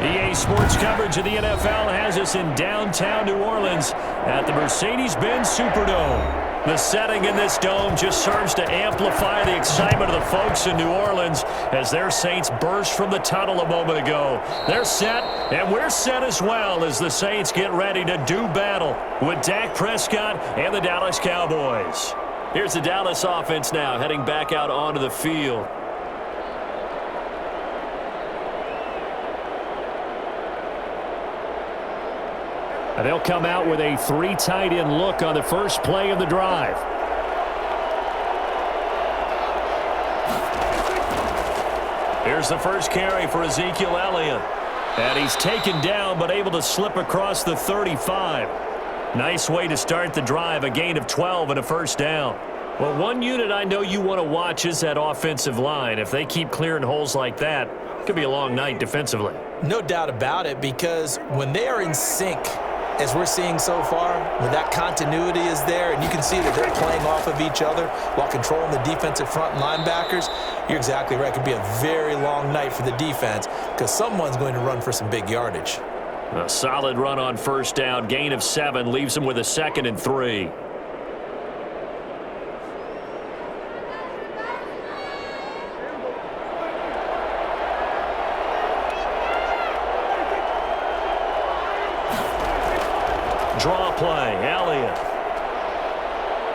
EA Sports coverage of the NFL has us in downtown New Orleans at the Mercedes-Benz Superdome. The setting in this dome just serves to amplify the excitement of the folks in New Orleans as their Saints burst from the tunnel a moment ago. They're set, and we're set as well as the Saints get ready to do battle with Dak Prescott and the Dallas Cowboys. Here's the Dallas offense now heading back out onto the field. And they'll come out with a 3 tight end look on the first play of the drive. Here's the first carry for Ezekiel Elliott. And he's taken down but able to slip across the 35. Nice way to start the drive, a gain of 12 and a first down. Well, one unit I know you want to watch is that offensive line. If they keep clearing holes like that, it could be a long night defensively. No doubt about it, because when they are in sync, as we're seeing so far, when that continuity is there and you can see that they're playing off of each other while controlling the defensive front linebackers, you're exactly right. It could be a very long night for the defense because someone's going to run for some big yardage. A solid run on first down, gain of 7, leaves them with a 2nd and 3. Draw play, Elliott.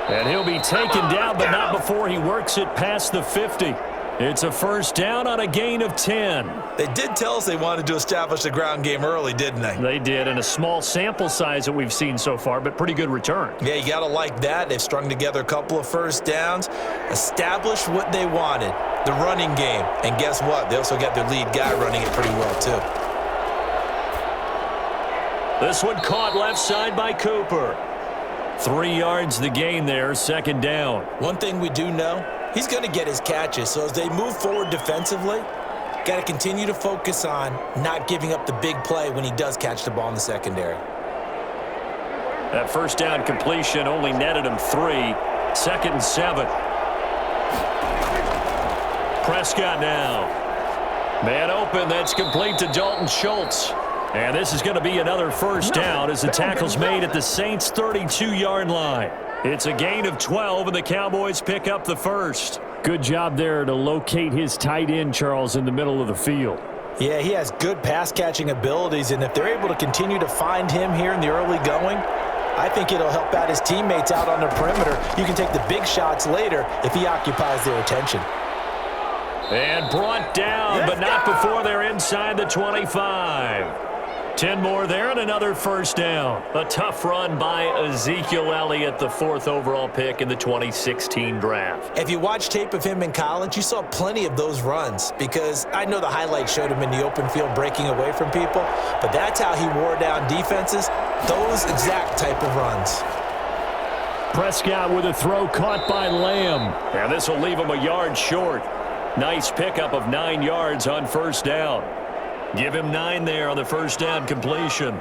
And he'll be taken down, but not before he works it past the 50. It's a first down on a gain of 10. They did tell us they wanted to establish the ground game early, didn't they? They did, and a small sample size that we've seen so far, but pretty good return. Yeah, you got to like that. They've strung together a couple of first downs, established what they wanted, the running game. And guess what? They also got their lead guy running it pretty well, too. This one caught left side by Cooper. 3 yards the gain there, 2nd down. One thing we do know, he's going to get his catches. So as they move forward defensively, got to continue to focus on not giving up the big play when he does catch the ball in the secondary. That first down completion only netted him 3. 2nd and 7. Prescott now. Man open, that's complete to Dalton Schultz. And this is going to be another first down as the tackle's made at the Saints' 32-yard line. It's a gain of 12, and the Cowboys pick up the first. Good job there to locate his tight end, Charles, in the middle of the field. Yeah, he has good pass-catching abilities, and if they're able to continue to find him here in the early going, I think it'll help out his teammates out on the perimeter. You can take the big shots later if he occupies their attention. And brought down, but not before they're inside the 25. 10 more there and another first down. A tough run by Ezekiel Elliott, the 4th overall pick in the 2016 draft. If you watch tape of him in college, you saw plenty of those runs because I know the highlights showed him in the open field breaking away from people, but that's how he wore down defenses, those exact type of runs. Prescott with a throw caught by Lamb. And this will leave him a yard short. Nice pickup of 9 yards on first down. Give him 9 there on the first down completion.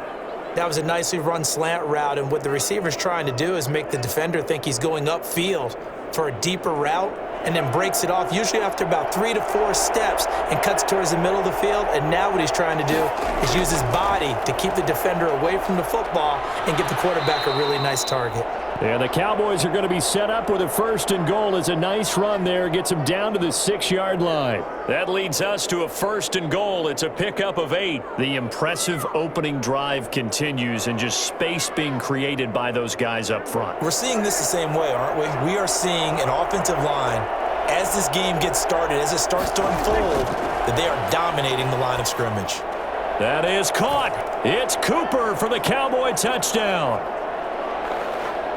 That was a nicely run slant route, and what the receiver's trying to do is make the defender think he's going upfield for a deeper route and then breaks it off, usually after about 3 to 4 steps, and cuts towards the middle of the field. And now what he's trying to do is use his body to keep the defender away from the football and give the quarterback a really nice target. And the Cowboys are going to be set up with a 1st and goal. It's a nice run there. Gets them down to the 6-yard line. That leads us to a 1st and goal. It's a pickup of 8. The impressive opening drive continues and just space being created by those guys up front. We're seeing this the same way, aren't we? We are seeing an offensive line, as this game gets started, as it starts to unfold, that they are dominating the line of scrimmage. That is caught. It's Cooper for the Cowboy touchdown.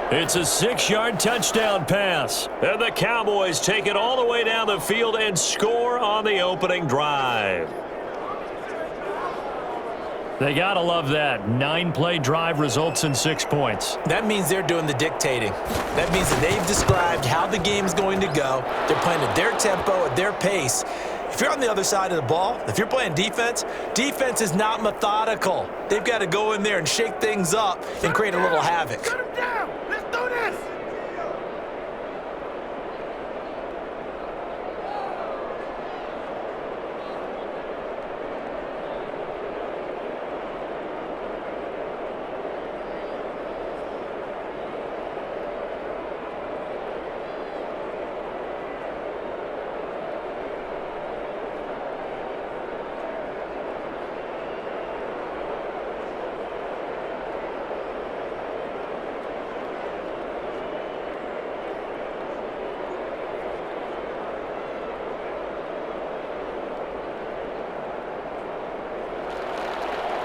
It's a 6-yard touchdown pass. And the Cowboys take it all the way down the field and score on the opening drive. They got to love that. 9-play drive results in 6 points. That means they're doing the dictating. That means that they've described how the game's going to go. They're playing at their tempo, at their pace. If you're on the other side of the ball, if you're playing defense, defense is not methodical. They've got to go in there and shake things up and create a little havoc. Shut him down. Let's do this.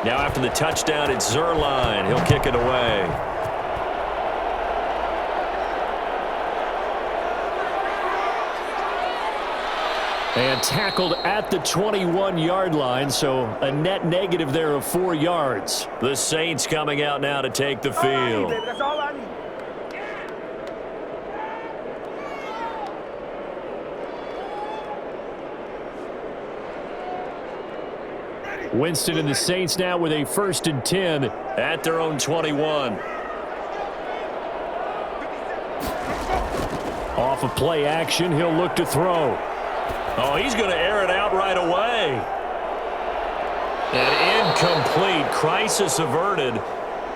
Now after the touchdown, it's Zerline. He'll kick it away. And tackled at the 21-yard line, so a net negative there of 4 yards. The Saints coming out now to take the field. That's all I need. Winston and the Saints now with a 1st and 10 at their own 21. Off of play action, he'll look to throw. Oh, he's going to air it out right away. An incomplete. Crisis averted.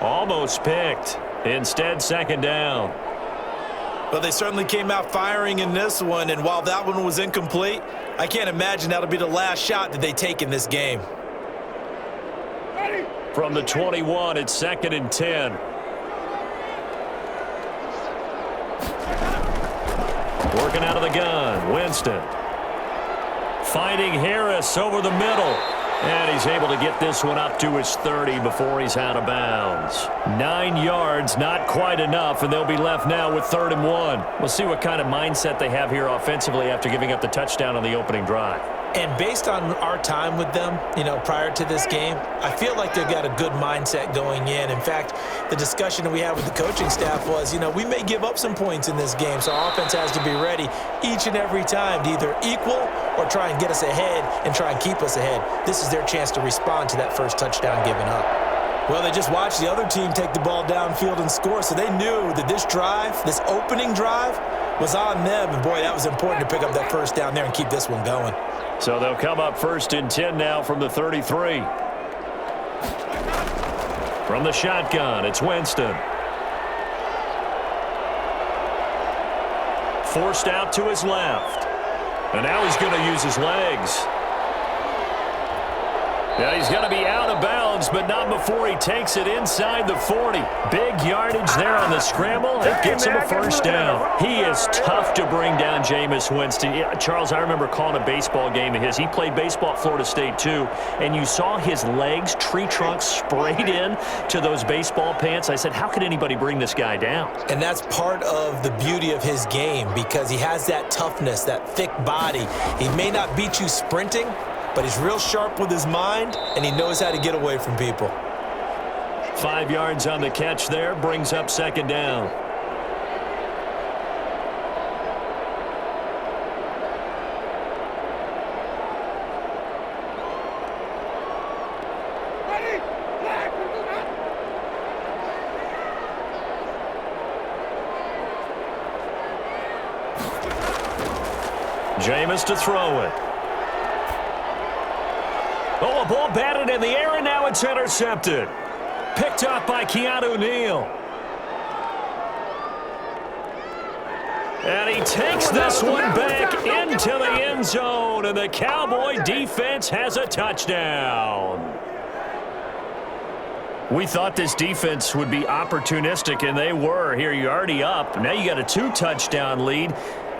Almost picked. Instead, 2nd down. Well, they certainly came out firing in this one, and while that one was incomplete, I can't imagine that'll be the last shot that they take in this game. From the 21, it's 2nd and 10. Working out of the gun, Winston. Finding Harris over the middle. And he's able to get this one up to his 30 before he's out of bounds. 9 yards, not quite enough, and they'll be left now with 3rd and 1. We'll see what kind of mindset they have here offensively after giving up the touchdown on the opening drive. And based on our time with them, prior to this game, I feel like they've got a good mindset going in. In fact, the discussion that we had with the coaching staff was, we may give up some points in this game, so our offense has to be ready each and every time to either equal or try and get us ahead and try and keep us ahead. This is their chance to respond to that first touchdown given up. Well, they just watched the other team take the ball downfield and score, so they knew that this drive, this opening drive, was on them. And, boy, that was important to pick up that first down there and keep this one going. So they'll come up 1st and 10 now from the 33. From the shotgun, it's Winston. Forced out to his left. And now he's going to use his legs. Yeah, he's going to be out of bounds, but not before he takes it inside the 40. Big yardage there on the scramble. It gets him a 1st down. He is tough to bring down, Jameis Winston. Yeah, Charles, I remember calling a baseball game of his. He played baseball at Florida State, too, and you saw his legs, tree trunks sprayed in to those baseball pants. I said, how could anybody bring this guy down? And that's part of the beauty of his game because he has that toughness, that thick body. He may not beat you sprinting, but he's real sharp with his mind, and he knows how to get away from people. 5 yards on the catch there, brings up 2nd down. Jameis to throw it. Oh, a ball batted in the air, and now it's intercepted. Picked up by Keanu Neal. And he takes this one back into the end zone, and the Cowboy defense has a touchdown. We thought this defense would be opportunistic, and they were. Here, you're already up. Now you got a 2-touchdown lead.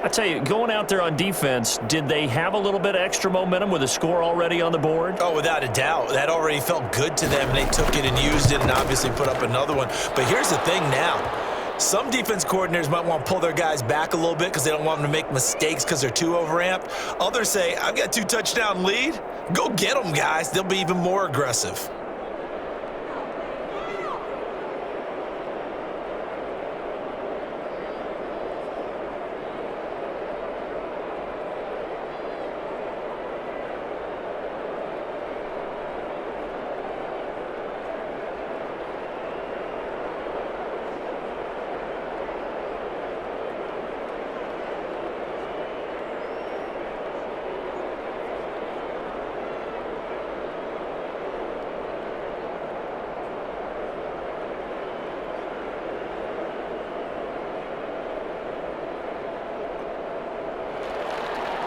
I tell you, going out there on defense, did they have a little bit of extra momentum with a score already on the board? Oh, without a doubt. That already felt good to them, and they took it and used it and obviously put up another one. But here's the thing now. Some defense coordinators might want to pull their guys back a little bit because they don't want them to make mistakes because they're too overamped. Others say, I've got a 2-touchdown lead. Go get them, guys. They'll be even more aggressive.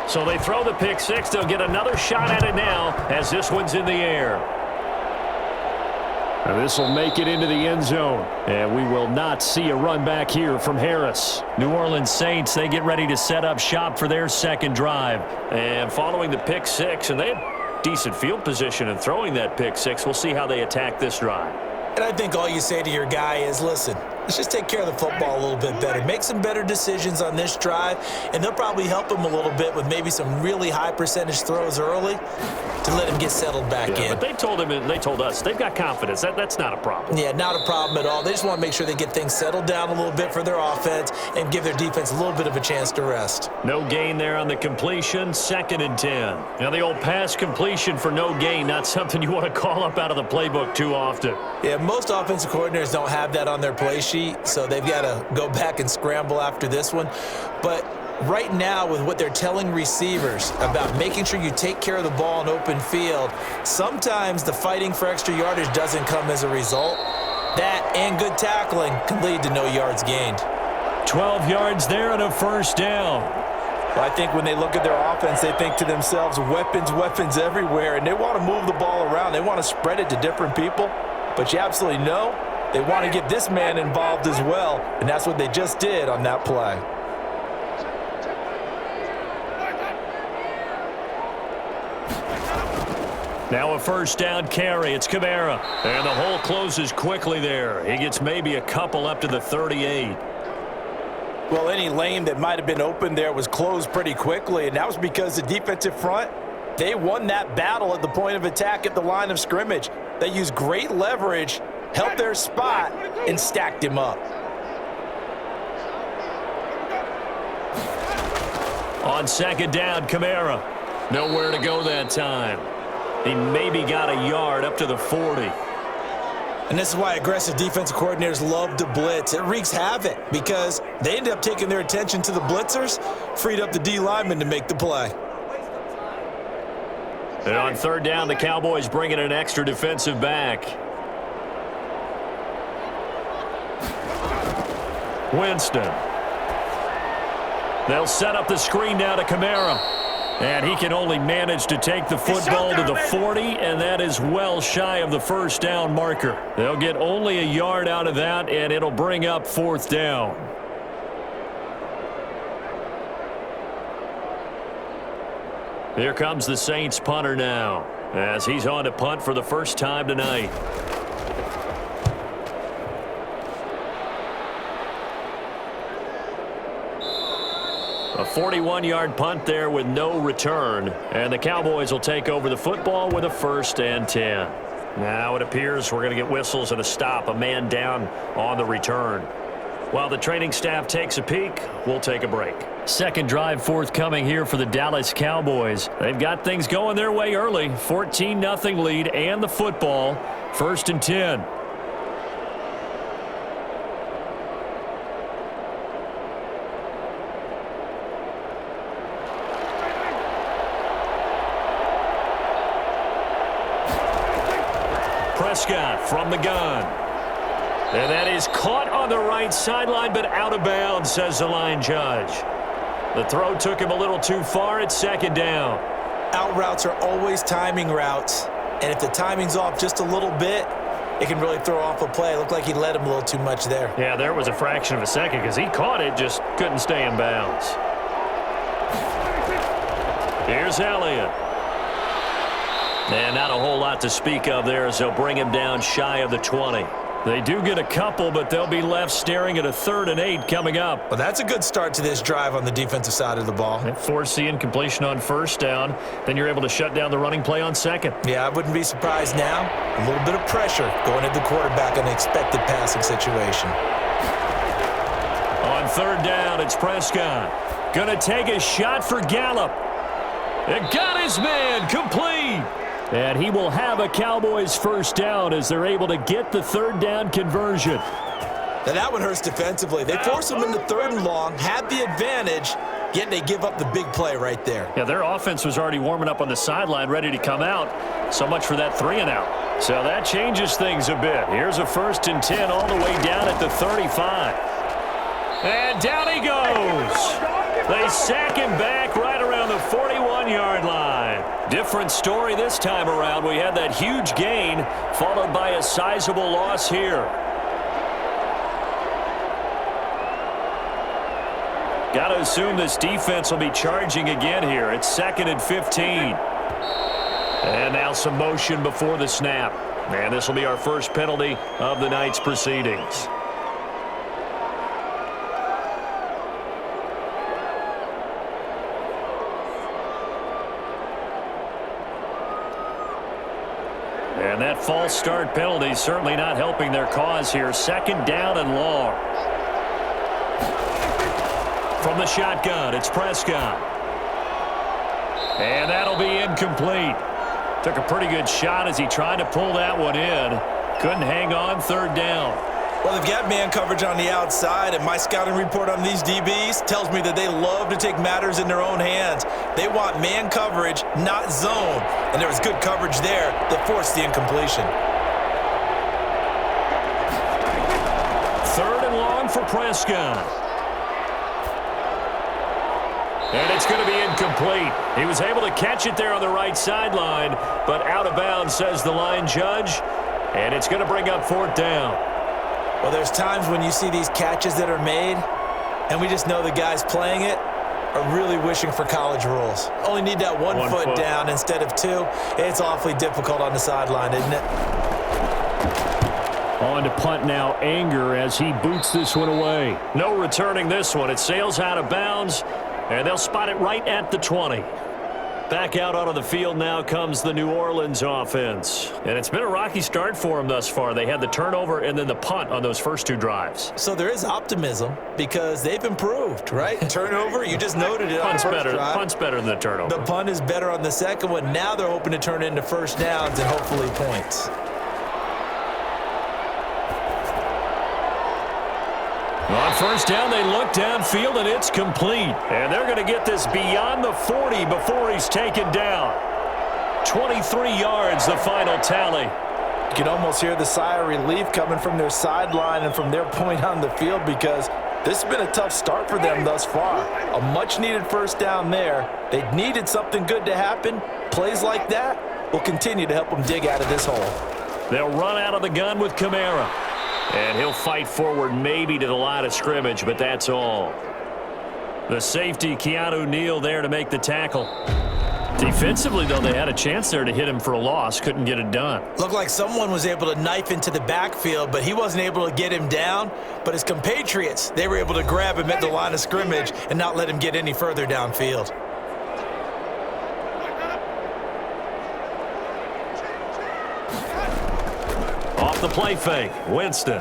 So they throw the pick six. They'll get another shot at it now as this one's in the air. And this will make it into the end zone. And we will not see a run back here from Harris. New Orleans Saints, they get ready to set up shop for their second drive. And following the pick six, and they decent field position and throwing that pick six. We'll see how they attack this drive. And I think all you say to your guy is, listen, let's just take care of the football a little bit better. Make some better decisions on this drive, and they'll probably help him a little bit with maybe some really high percentage throws early to let him get settled back in. But they told him and they told us they've got confidence. That's not a problem. Yeah, not a problem at all. They just want to make sure they get things settled down a little bit for their offense and give their defense a little bit of a chance to rest. No gain there on the completion, 2nd and 10. Now the old pass completion for no gain, not something you want to call up out of the playbook too often. Yeah, most offensive coordinators don't have that on their play sheet, so they've got to go back and scramble after this one. But right now, with what they're telling receivers about making sure you take care of the ball in open field, sometimes the fighting for extra yardage doesn't come as a result. That and good tackling can lead to no yards gained. 12 yards there and a first down. Well, I think when they look at their offense, they think to themselves, weapons everywhere, and they want to move the ball around. They want to spread it to different people, but you absolutely know they want to get this man involved as well, and that's what they just did on that play. Now a first down carry. It's Kamara. And the hole closes quickly there. He gets maybe a couple up to the 38. Well, any lane that might have been open there was closed pretty quickly, and that was because the defensive front, they won that battle at the point of attack at the line of scrimmage. They used great leverage, held their spot, and stacked him up. On 2nd down, Kamara. Nowhere to go that time. He maybe got a yard up to the 40. And this is why aggressive defensive coordinators love to blitz. It wreaks havoc because they end up taking their attention to the blitzers, freed up the D lineman to make the play. And on 3rd down, the Cowboys bring in an extra defensive back. Winston. They'll set up the screen now to Kamara. And he can only manage to take the football to the 40, and that is well shy of the first down marker. They'll get only a yard out of that, and it'll bring up 4th down. Here comes the Saints punter now, as he's on to punt for the first time tonight. A 41-yard punt there with no return. And the Cowboys will take over the football with a 1st and 10. Now it appears we're going to get whistles and a stop. A man down on the return. While the training staff takes a peek, we'll take a break. Second drive forthcoming here for the Dallas Cowboys. They've got things going their way early. 14-0 lead and the football. 1st and 10. Prescott from the gun. And that is caught on the right sideline, but out of bounds, says the line judge. The throw took him a little too far. It's 2nd down. Out routes are always timing routes, and if the timing's off just a little bit, it can really throw off a play. It looked like he led him a little too much there. Yeah, there was a fraction of a second because he caught it, just couldn't stay in bounds. Here's Elliott. And not a whole lot to speak of there as they'll bring him down shy of the 20. They do get a couple, but they'll be left staring at a 3rd and 8 coming up. Well, that's a good start to this drive on the defensive side of the ball. Force the incompletion on 1st down. Then you're able to shut down the running play on 2nd. Yeah, I wouldn't be surprised now. A little bit of pressure going at the quarterback on the expected passing situation. On 3rd down, it's Prescott. Gonna take a shot for Gallup. It got his man complete. And he will have a Cowboys 1st down as they're able to get the 3rd down conversion. Now that one hurts defensively. They force him into 3rd and long, had the advantage, yet they give up the big play right there. Yeah, their offense was already warming up on the sideline, ready to come out. So much for that 3 and out. So that changes things a bit. Here's a 1st and 10 all the way down at the 35. And down he goes. They sack him back right around the 41-yard line. Different story this time around. We had that huge gain followed by a sizable loss here. Got to assume this defense will be charging again here. It's 2nd and 15. And now some motion before the snap. And this will be our first penalty of the night's proceedings. And that false start penalty certainly not helping their cause here. Second down and long. From the shotgun, it's Prescott. And that'll be incomplete. Took a pretty good shot as he tried to pull that one in. Couldn't hang on, third down. Well, they've got man coverage on the outside, and my scouting report on these DBs tells me that they love to take matters in their own hands. They want man coverage, not zone. And there was good coverage there that forced the incompletion. Third and long for Prescott. And it's going to be incomplete. He was able to catch it there on the right sideline, but out of bounds, says the line judge. And it's going to bring up fourth down. Well, there's times when you see these catches that are made, and we just know the guys playing it are really wishing for college rules. Only need that one foot down instead of two. It's awfully difficult on the sideline, isn't it? On to punt now, Anger, as he boots this one away. No returning this one. It sails out of bounds, and they'll spot it right at the 20. Back out onto the field now comes the New Orleans offense. And it's been a rocky start for them thus far. They had the turnover and then the punt on those first two drives. So there is optimism because they've improved, right? Turnover, you just noted it on the first drive. Punt's better than the turnover. The punt is better on the second one. Now they're hoping to turn it into first downs and hopefully points. On first down, they look downfield, and it's complete. And they're going to get this beyond the 40 before he's taken down. 23 yards, the final tally. You can almost hear the sigh of relief coming from their sideline and from their point on the field because this has been a tough start for them thus far. A much-needed first down there. They needed something good to happen. Plays like that will continue to help them dig out of this hole. They'll run out of the gun with Kamara. And he'll fight forward maybe to the line of scrimmage, but that's all. The safety, Keanu Neal, there to make the tackle. Defensively, though, they had a chance there to hit him for a loss. Couldn't get it done. Looked like someone was able to knife into the backfield, but he wasn't able to get him down. But his compatriots, they were able to grab him at the line of scrimmage and not let him get any further downfield. Off the play fake, Winston.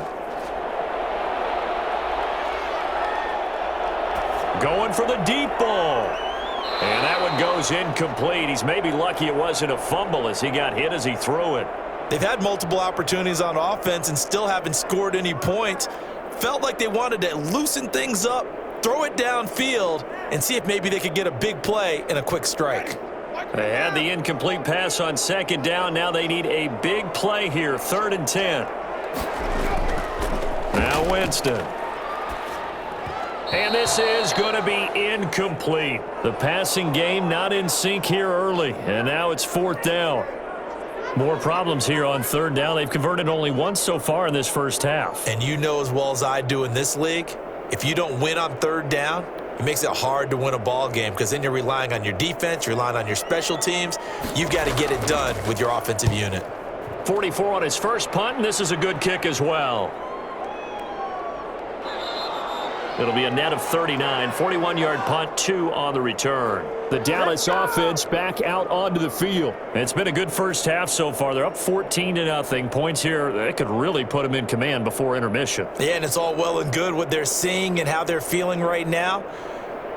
Going for the deep ball. And that one goes incomplete. He's maybe lucky it wasn't a fumble as he got hit as he threw it. They've had multiple opportunities on offense and still haven't scored any points. Felt like they wanted to loosen things up, throw it downfield, and see if maybe they could get a big play and a quick strike. They had the incomplete pass on second down. Now they need a big play here, 3rd and 10. Now Winston. And this is going to be incomplete. The passing game not in sync here early. And now it's 4th down. More problems here on 3rd down. They've converted only once so far in this first half. And you know as well as I do in this league, if you don't win on 3rd down, it makes it hard to win a ball game because then you're relying on your defense, you're relying on your special teams. You've got to get it done with your offensive unit. 44 on his first punt, and this is a good kick as well. It'll be a net of 39, 41-yard punt, 2 on the return. The Dallas offense back out onto the field. It's been a good first half so far. They're up 14-0. Points here, they could really put them in command before intermission. Yeah, and it's all well and good what they're seeing and how they're feeling right now.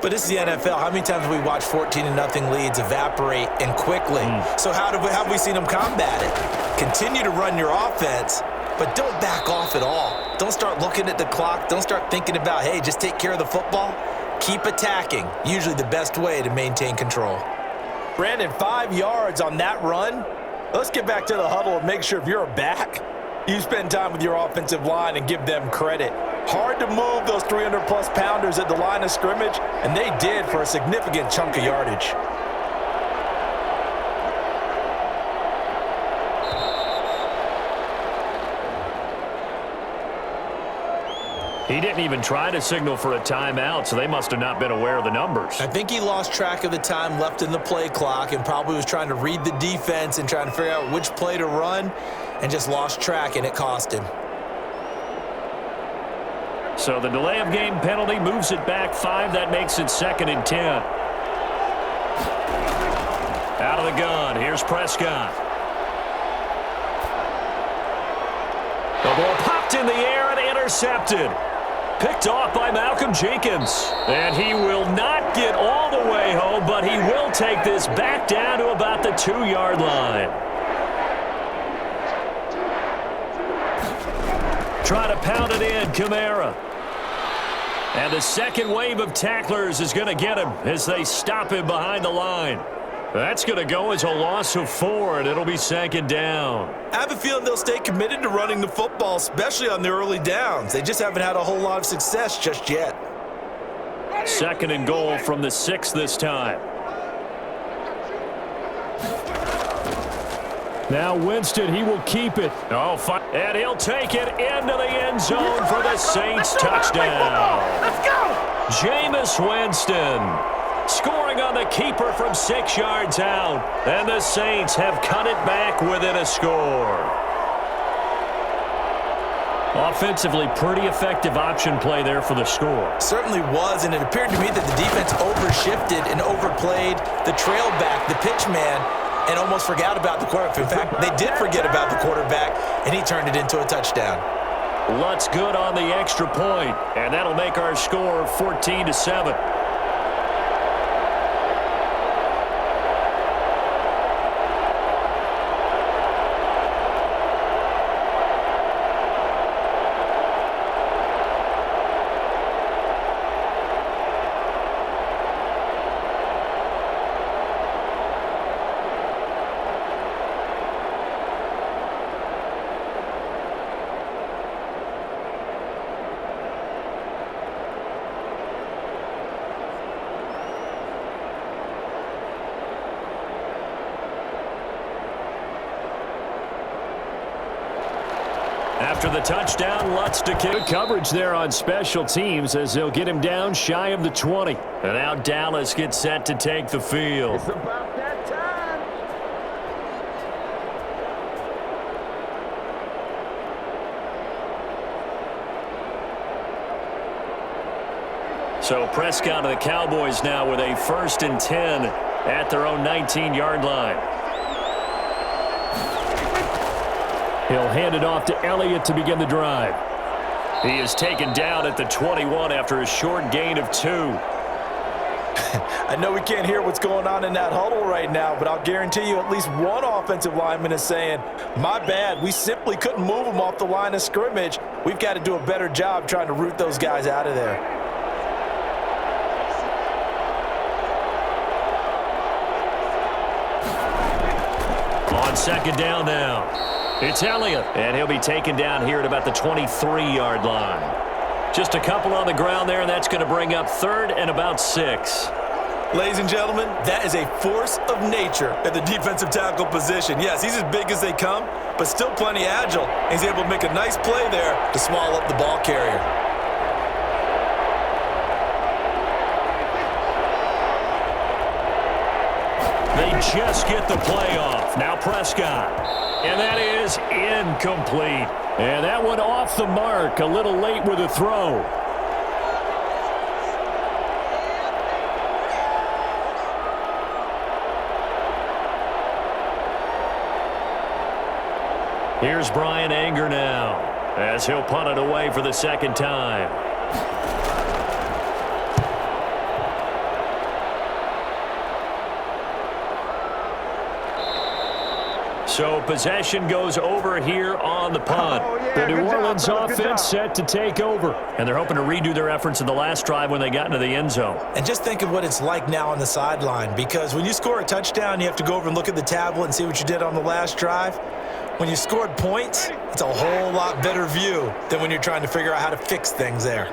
But this is the NFL. How many times have we watched 14-0 leads evaporate and quickly? So how have we seen them combat it? Continue to run your offense, but don't back off at all. Don't start looking at the clock. Don't start thinking about, hey, just take care of the football. Keep attacking. Usually the best way to maintain control. Brandon, 5 yards on that run. Let's get back to the huddle and make sure if you're a back, you spend time with your offensive line and give them credit. Hard to move those 300-plus pounders at the line of scrimmage, and they did for a significant chunk of yardage. He didn't even try to signal for a timeout, so they must have not been aware of the numbers. I think he lost track of the time left in the play clock and probably was trying to read the defense and trying to figure out which play to run and just lost track, and it cost him. So the delay of game penalty moves it back 5. That makes it 2nd and 10. Out of the gun, here's Prescott. The ball popped in the air and intercepted. Picked off by Malcolm Jenkins. And he will not get all the way home, but he will take this back down to about the 2-yard line. Try to pound it in, Kamara. And the second wave of tacklers is going to get him as they stop him behind the line. That's going to go as a loss of 4, and it'll be 2nd down. I have a feeling they'll stay committed to running the football, especially on the early downs. They just haven't had a whole lot of success just yet. 2nd and goal from the 6 this time. Now Winston, he will keep it. Oh, fine. And he'll take it into the end zone for the Saints touchdown. Let's go! Jameis Winston scoring on the keeper from 6 yards out. And the Saints have cut it back within a score. Offensively, pretty effective option play there for the score. Certainly was, and it appeared to me that the defense overshifted and overplayed the trail back, the pitch man, and almost forgot about the quarterback. In fact, they did forget about the quarterback, and he turned it into a touchdown. Lutz good on the extra point, and that'll make our score 14-7. After the touchdown, Lutz to kick. Good coverage there on special teams as they'll get him down shy of the 20. And now Dallas gets set to take the field. It's about that time. So Prescott of the Cowboys now with a 1st and 10 at their own 19-yard line. He'll hand it off to Elliott to begin the drive. He is taken down at the 21 after a short gain of 2. I know we can't hear what's going on in that huddle right now, but I'll guarantee you at least one offensive lineman is saying, my bad, we simply couldn't move them off the line of scrimmage. We've got to do a better job trying to root those guys out of there. On 2nd down now. It's Elliott, and he'll be taken down here at about the 23-yard line. Just a couple on the ground there, and that's going to bring up 3rd and about 6. Ladies and gentlemen, that is a force of nature at the defensive tackle position. Yes, he's as big as they come, but still plenty agile. He's able to make a nice play there to swallow up the ball carrier. They just get the play off. Now Prescott. And that is incomplete. And that one off the mark. A little late with the throw. Here's Brian Anger now as he'll punt it away for the 2nd time. So possession goes over here on the punt. The New Orleans offense set to take over. And they're hoping to redo their efforts in the last drive when they got into the end zone. And just think of what it's like now on the sideline, because when you score a touchdown, you have to go over and look at the tablet and see what you did on the last drive. When you scored points, it's a whole lot better view than when you're trying to figure out how to fix things there.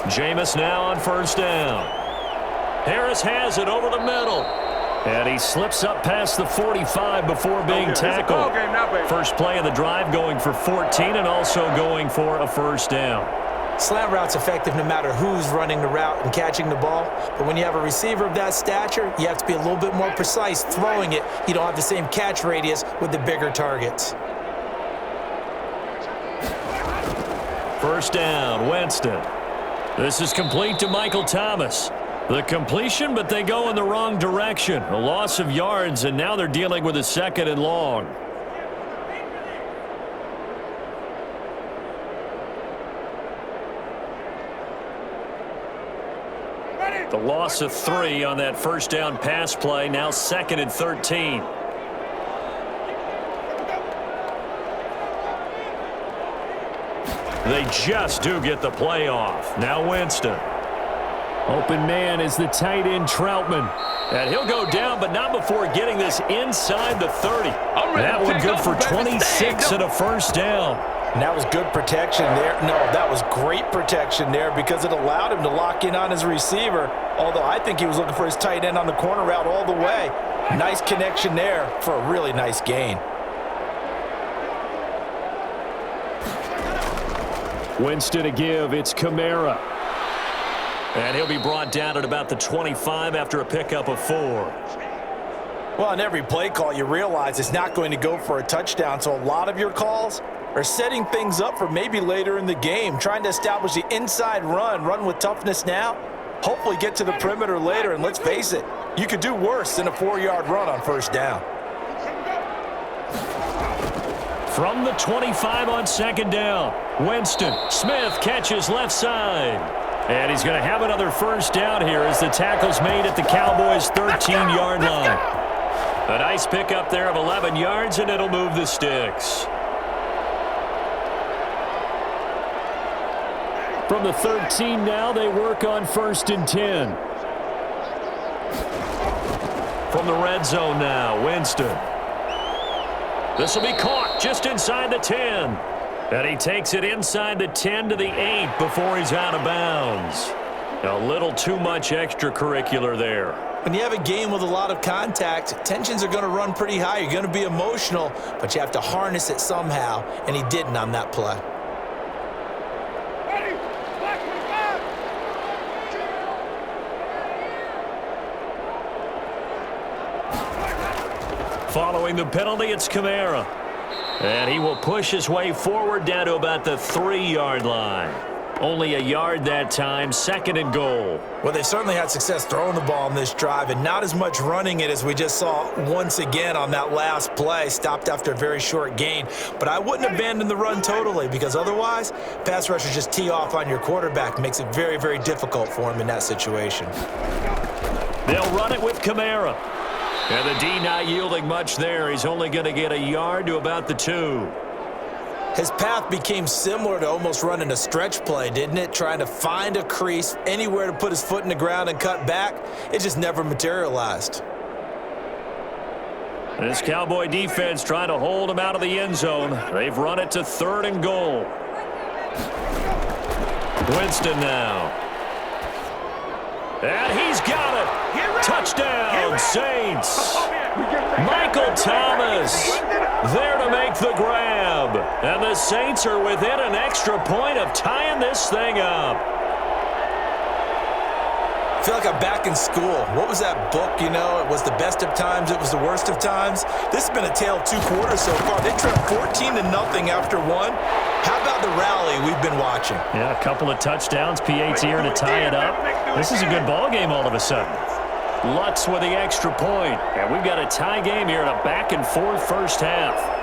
Jameis now on 1st down. Harris has it over the middle. And he slips up past the 45 before being tackled. First play of the drive going for 14 and also going for a first down. Slant route's effective no matter who's running the route and catching the ball. But when you have a receiver of that stature, you have to be a little bit more precise throwing it. You don't have the same catch radius with the bigger targets. First down, Winston. This is complete to Michael Thomas. The completion, but they go in the wrong direction. A loss of yards, and now they're dealing with a second and long. The loss of 3 on that first down pass play, now 2nd and 13. They just do get the play off. Now Winston. Open man is the tight end Troutman. And he'll go down, but not before getting this inside the 30. That one good for 26 and a first down. And that was good protection there. No, that was great protection there because it allowed him to lock in on his receiver, although I think he was looking for his tight end on the corner route all the way. Nice connection there for a really nice gain. Winston to give. It's Kamara. And he'll be brought down at about the 25 after a pickup of 4. Well, on every play call, you realize it's not going to go for a touchdown, so a lot of your calls are setting things up for maybe later in the game, trying to establish the inside run with toughness now, hopefully get to the perimeter later, and let's face it, you could do worse than a 4-yard run on first down. From the 25 on second down, Winston. Smith catches left side. And he's going to have another first down here as the tackle's made at the Cowboys' 13-yard line. A nice pickup there of 11 yards, and it'll move the sticks. From the 13 now, they work on 1st and 10. From the red zone now, Winston. This will be caught just inside the 10. And he takes it inside the 10 to the 8 before he's out of bounds. A little too much extracurricular there. When you have a game with a lot of contact, tensions are going to run pretty high. You're going to be emotional, but you have to harness it somehow, and he didn't on that play. Following the penalty, it's Kamara. And he will push his way forward down to about the 3-yard line. Only a yard that time, 2nd and goal. Well, they certainly had success throwing the ball on this drive and not as much running it as we just saw once again on that last play. Stopped after a very short gain. But I wouldn't abandon the run totally because otherwise, pass rushers just tee off on your quarterback. Makes it very, very difficult for him in that situation. They'll run it with Kamara. And the D not yielding much there. He's only going to get a yard to about the 2. His path became similar to almost running a stretch play, didn't it? Trying to find a crease, anywhere to put his foot in the ground and cut back. It just never materialized. This Cowboy defense trying to hold him out of the end zone. They've run it to 3rd and goal. Winston now. And he's got it. Touchdown, Saints. Michael Thomas there to make the grab. And the Saints are within an extra point of tying this thing up. I feel like I'm back in school. What was that book, you know? It was the best of times, it was the worst of times. This has been a tale of 2 quarters so far. They trailed 14-0 after 1. How about the rally we've been watching? Yeah, a couple of touchdowns, PAT here to tie it up. This is a good ball game all of a sudden. Lutz with the extra point. And we've got a tie game here in a back-and-forth first half.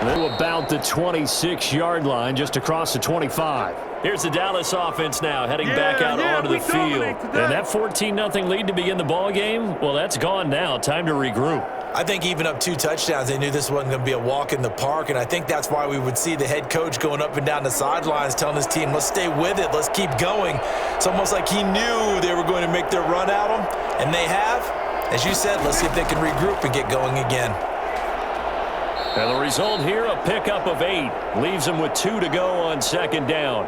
To about the 26-yard line, just across the 25. Here's the Dallas offense now, heading back out onto the field. And that 14-0 lead to begin the ball game, well, that's gone now. Time to regroup. I think even up 2 touchdowns, they knew this wasn't going to be a walk in the park, and I think that's why we would see the head coach going up and down the sidelines telling his team, let's stay with it, let's keep going. It's almost like he knew they were going to make their run at him, and they have. As you said, let's see if they can regroup and get going again. And the result here, a pickup of 8. Leaves them with 2 to go on second down.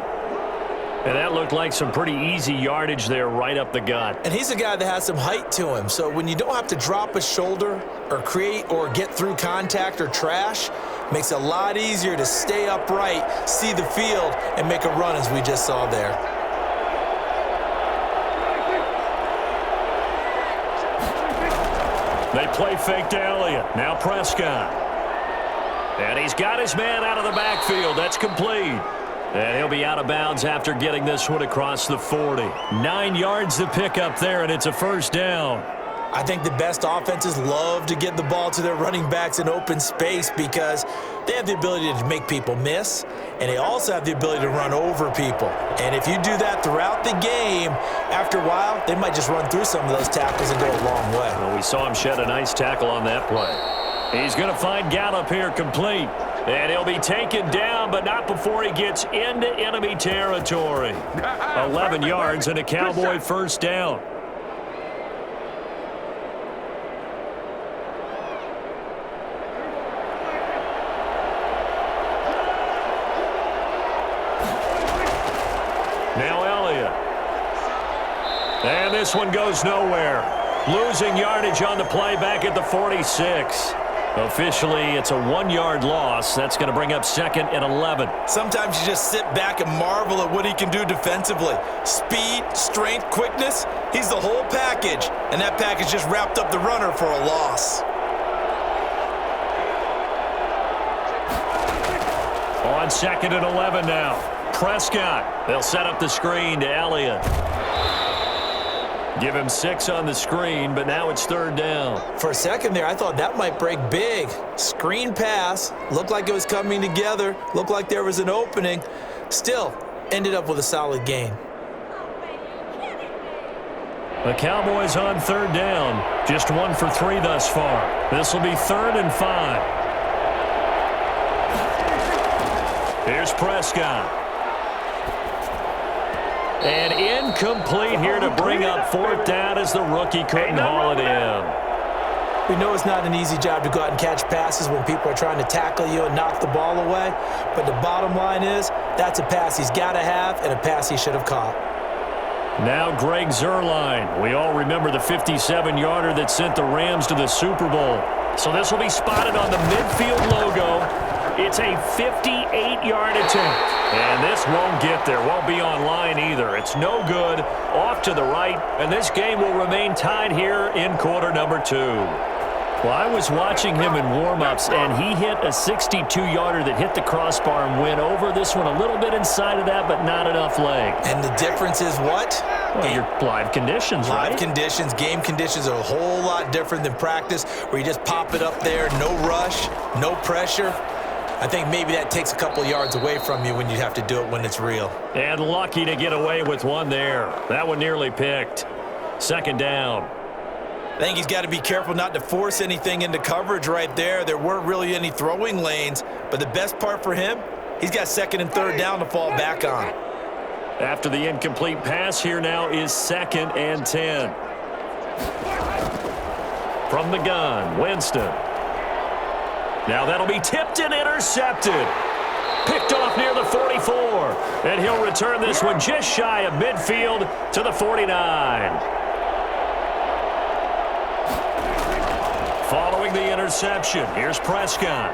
And that looked like some pretty easy yardage there right up the gut. And he's a guy that has some height to him. So when you don't have to drop a shoulder or create or get through contact or trash, makes it a lot easier to stay upright, see the field, and make a run as we just saw there. They play fake to Elliott. Now Prescott. And he's got his man out of the backfield. That's complete. And he'll be out of bounds after getting this one across the 40. 9 yards to pick up there, and it's a first down. I think the best offenses love to get the ball to their running backs in open space because they have the ability to make people miss, and they also have the ability to run over people. And if you do that throughout the game, after a while, they might just run through some of those tackles and go a long way. Well, we saw him shed a nice tackle on that play. He's going to find Gallup here complete. And he'll be taken down, but not before he gets into enemy territory. 11 yards and a Cowboy first down. Now Elliott. And this one goes nowhere. Losing yardage on the play back at the 46. Officially, it's a 1-yard loss. That's going to bring up second and 11. Sometimes you just sit back and marvel at what he can do defensively. Speed, strength, quickness, he's the whole package. And that package just wrapped up the runner for a loss. On second and 11 now. Prescott. They'll set up the screen to Elliott. Give him 6 on the screen, but now it's third down. For a second there, I thought that might break big. Screen pass. Looked like it was coming together. Looked like there was an opening. Still, ended up with a solid gain. The Cowboys on third down. Just 1 for 3 thus far. This will be 3rd and 5. Here's Prescott. And incomplete here to bring up 4th down as the rookie couldn't haul it in. We know it's not an easy job to go out and catch passes when people are trying to tackle you and knock the ball away. But the bottom line is, that's a pass he's got to have and a pass he should have caught. Now Greg Zuerlein. We all remember the 57-yarder that sent the Rams to the Super Bowl. So this will be spotted on the midfield logo. It's a 58-yard attempt. And this won't get there. Won't be on line either. It's no good. Off to the right. And this game will remain tied here in quarter number 2. Well, I was watching him in warm-ups, and he hit a 62-yarder that hit the crossbar and went over. This one a little bit inside of that, but not enough leg. And the difference is what? Well, your live conditions, right? Live conditions, game conditions are a whole lot different than practice, where you just pop it up there, no rush, no pressure. I think maybe that takes a couple yards away from you when you have to do it when it's real. And lucky to get away with one there. That one nearly picked. Second down. I think he's got to be careful not to force anything into coverage right there. There weren't really any throwing lanes, but the best part for him, he's got 2nd and 3rd down to fall back on. After the incomplete pass, here now is 2nd and 10. From the gun, Winston. Now that'll be tipped and intercepted. Picked off near the 44. And he'll return this one just shy of midfield to the 49. Following the interception, here's Prescott.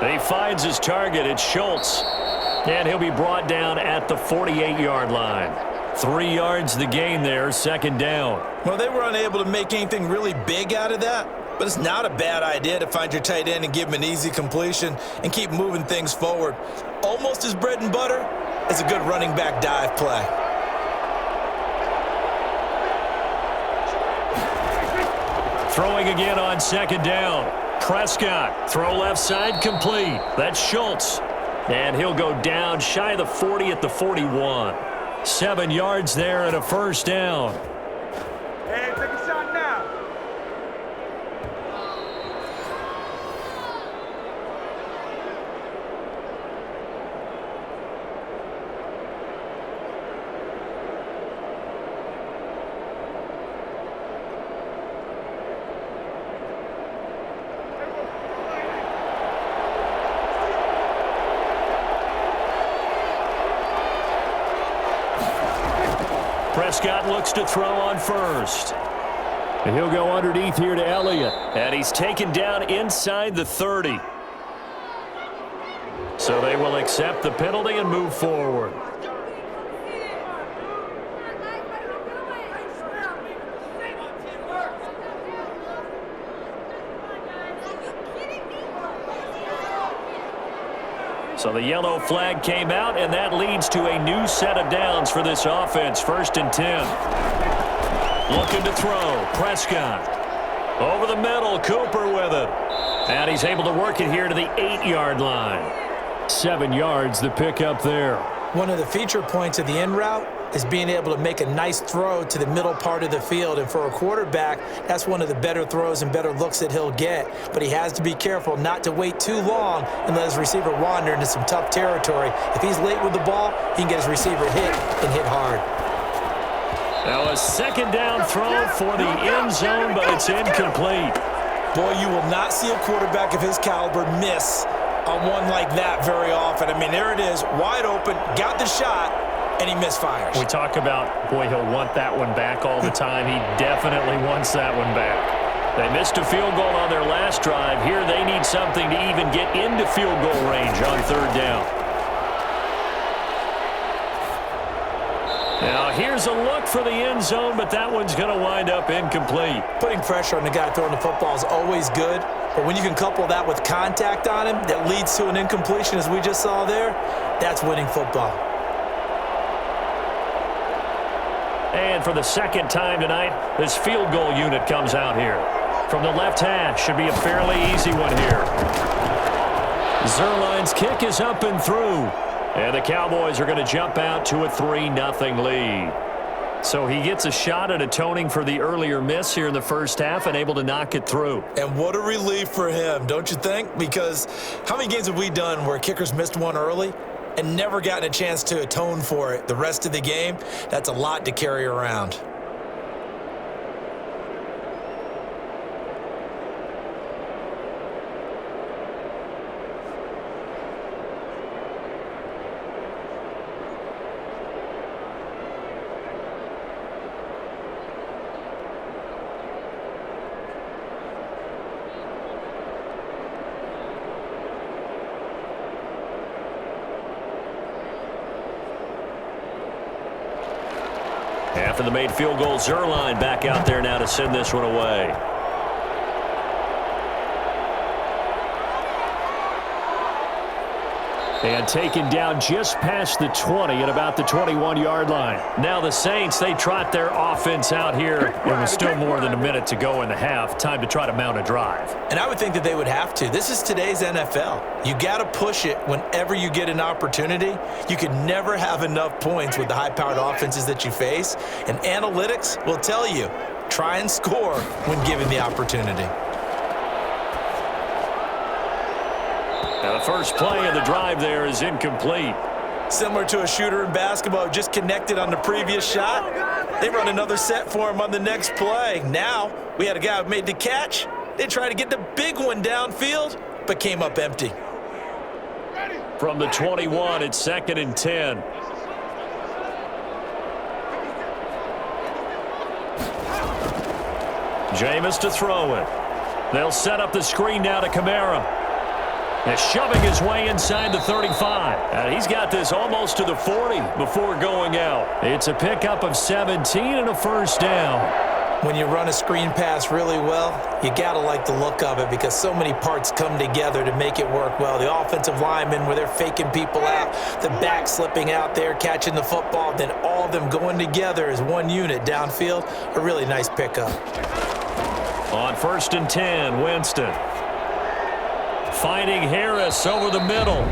He finds his target. It's Schultz. And he'll be brought down at the 48-yard line. 3 yards the gain there, second down. Well, they were unable to make anything really big out of that. But it's not a bad idea to find your tight end and give him an easy completion and keep moving things forward. Almost as bread and butter as a good running back dive play. Throwing again on second down. Prescott, throw left side, complete. That's Schultz. And he'll go down shy of the 40 at the 41. 7 yards there and a first down. Hey, take a shot now. Prescott looks to throw on first. And he'll go underneath here to Elliott. And he's taken down inside the 30. So they will accept the penalty and move forward. So the yellow flag came out, and that leads to a new set of downs for this offense. 1st and 10. Looking to throw. Prescott. Over the middle. Cooper with it. And he's able to work it here to the 8-yard line. 7 yards, the pickup there. One of the feature points of the in route is being able to make a nice throw to the middle part of the field. And for a quarterback, that's one of the better throws and better looks that he'll get. But he has to be careful not to wait too long and let his receiver wander into some tough territory. If he's late with the ball, he can get his receiver hit and hit hard. Now a 2nd down throw for the end zone, but it's incomplete. Boy, you will not see a quarterback of his caliber miss on one like that very often. I mean, there it is, wide open, got the shot, and he misfires. We talk about, boy, he'll want that one back all the time. He definitely wants that one back. They missed a field goal on their last drive. Here they need something to even get into field goal range on 3rd down. Now here's a look for the end zone, but that one's going to wind up incomplete. Putting pressure on the guy throwing the football is always good, but when you can couple that with contact on him that leads to an incompletion, as we just saw there, that's winning football. And for the 2nd time tonight, this field goal unit comes out here. From the left hash, should be a fairly easy one here. Zerline's kick is up and through. And the Cowboys are going to jump out to a 3-0 lead. So he gets a shot at atoning for the earlier miss here in the first half and able to knock it through. And what a relief for him, don't you think? Because how many games have we done where kickers missed one early and never gotten a chance to atone for it the rest of the game? That's a lot to carry around. After the made field goal, Zerline back out there now to send this one away. And taken down just past the 20 at about the 21-yard line. Now the Saints, they trot their offense out here. It was still more than a minute to go in the half. Time to try to mount a drive. And I would think that they would have to. This is today's NFL. You got to push it whenever you get an opportunity. You can never have enough points with the high-powered offenses that you face. And analytics will tell you, try and score when given the opportunity. Now the first play of the drive there is incomplete. Similar to a shooter in basketball, just connected on the previous shot. They run another set for him on the next play. Now we had a guy who made the catch. They tried to get the big one downfield, but came up empty. From the 21, it's 2nd and 10. Jameis to throw it. They'll set up the screen now to Kamara. And shoving his way inside the 35. And he's got this almost to the 40 before going out. It's a pickup of 17 and a first down. When you run a screen pass really well, you got to like the look of it because so many parts come together to make it work well. The offensive linemen, where they're faking people out, the back slipping out there, catching the football, then all of them going together as one unit downfield. A really nice pickup. On 1st and 10, Winston. finding Harris over the middle.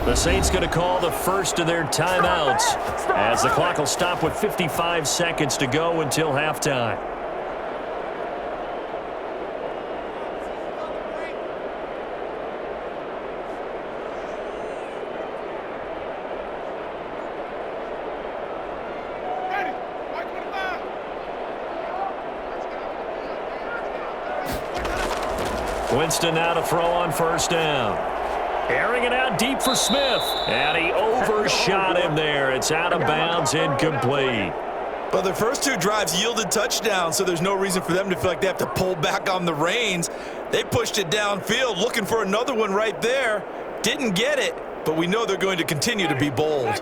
The Saints going to call the first of their timeouts as the clock will stop with 55 seconds to go until halftime. Winston now to throw on first down. Airing it out deep for Smith. And he overshot him there. It's out of bounds, incomplete. Well, their first two drives yielded touchdowns, so there's no reason for them to feel like they have to pull back on the reins. They pushed it downfield, looking for another one right there. Didn't get it, but we know they're going to continue to be bold.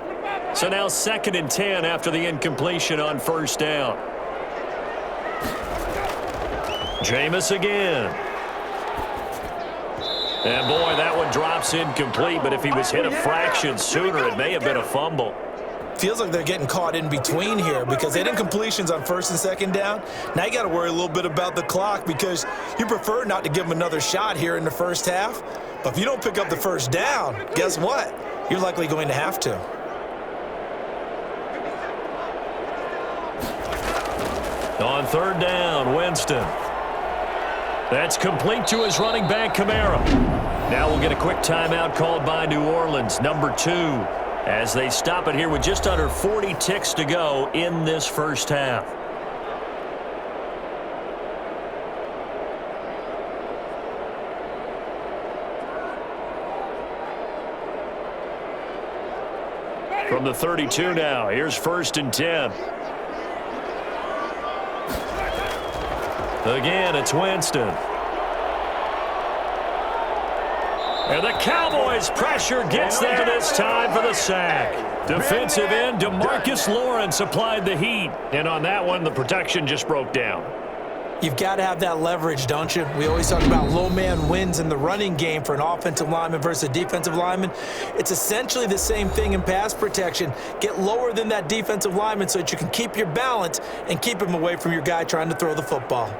So now 2nd and 10 after the incompletion on first down. Jameis again. And, boy, that one drops incomplete, but if he was hit a fraction sooner, it may have been a fumble. Feels like they're getting caught in between here because they had incompletions on 1st and 2nd down. Now you got to worry a little bit about the clock because you prefer not to give them another shot here in the first half. But if you don't pick up the first down, guess what? You're likely going to have to. On 3rd down, Winston. That's complete to his running back, Kamara. Now we'll get a quick timeout called by New Orleans, number 2, as they stop it here with just under 40 ticks to go in this first half. From the 32 now, here's 1st and 10. Again, it's Winston. And the Cowboys pressure gets there this time for the sack. Defensive end DeMarcus Lawrence applied the heat. And on that one, the protection just broke down. You've got to have that leverage, don't you? We always talk about low man wins in the running game for an offensive lineman versus a defensive lineman. It's essentially the same thing in pass protection. Get lower than that defensive lineman so that you can keep your balance and keep him away from your guy trying to throw the football.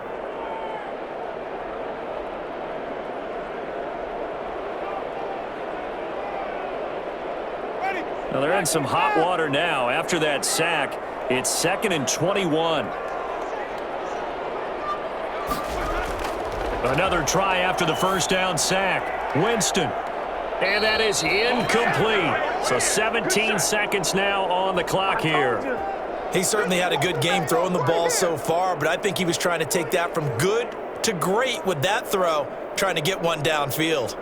Now they're in some hot water now. After that sack, it's 2nd and 21. Another try after the first down sack. Winston. And that is incomplete. So 17 seconds now on the clock here. He certainly had a good game throwing the ball so far, but I think he was trying to take that from good to great with that throw, trying to get one downfield.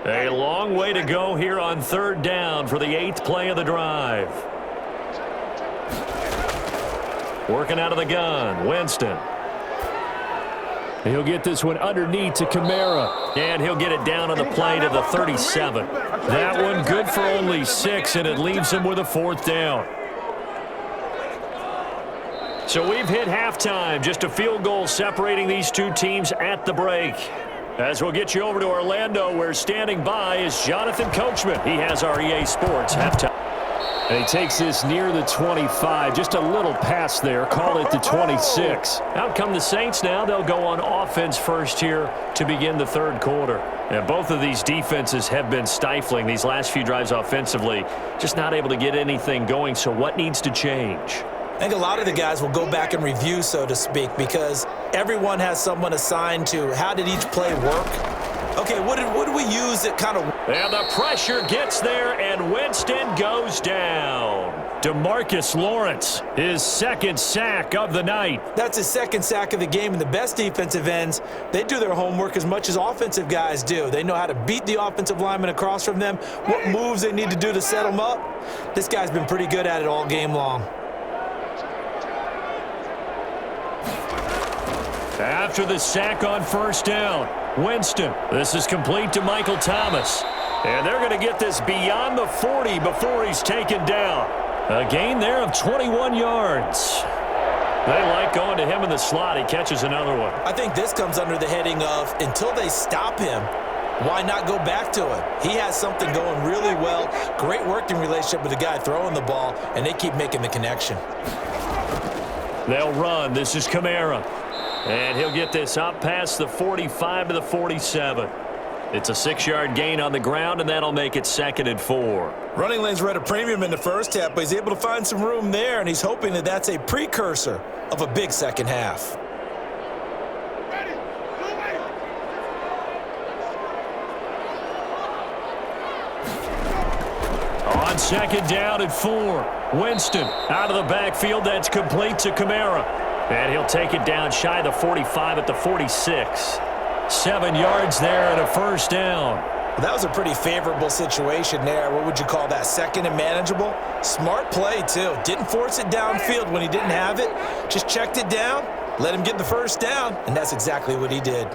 A long way to go here on 3rd down for the 8th play of the drive. Working out of the gun, Winston. He'll get this one underneath to Kamara. And he'll get it down on the play to the 37. That one good for only 6, and it leaves him with a 4th down. So we've hit halftime. Just a field goal separating these two teams at the break. As we'll get you over to Orlando, where standing by is Jonathan Coachman. He has our EA Sports halftime. And he takes this near the 25. Just a little pass there. Call it the 26. Out come the Saints now. They'll go on offense first here to begin the 3rd quarter. And both of these defenses have been stifling these last few drives offensively. Just not able to get anything going. So what needs to change? I think a lot of the guys will go back and review, so to speak, because everyone has someone assigned to how did each play work. Okay, what did we use that kind of... And the pressure gets there, and Winston goes down. DeMarcus Lawrence, his 2nd sack of the night. That's his 2nd sack of the game, and the best defensive ends, they do their homework as much as offensive guys do. They know how to beat the offensive lineman across from them, what moves they need to do to set them up. This guy's been pretty good at it all game long. After the sack on 1st down, Winston. This is complete to Michael Thomas. And they're going to get this beyond the 40 before he's taken down. A gain there of 21 yards. They like going to him in the slot. He catches another one. I think this comes under the heading of until they stop him, why not go back to him? He has something going really well. Great working relationship with the guy throwing the ball, and they keep making the connection. They'll run. This is Kamara. And he'll get this up past the 45 to the 47. It's a 6-yard gain on the ground, and that'll make it 2nd and 4. Running lanes were at a premium in the first half, but he's able to find some room there, and he's hoping that that's a precursor of a big second half. On 2nd down and 4. Winston out of the backfield. That's complete to Kamara. And he'll take it down shy of the 45 at the 46. 7 yards there and a first down. Well, that was a pretty favorable situation there. What would you call that? Second and manageable? Smart play, too. Didn't force it downfield when he didn't have it. Just checked it down, let him get the first down, and that's exactly what he did.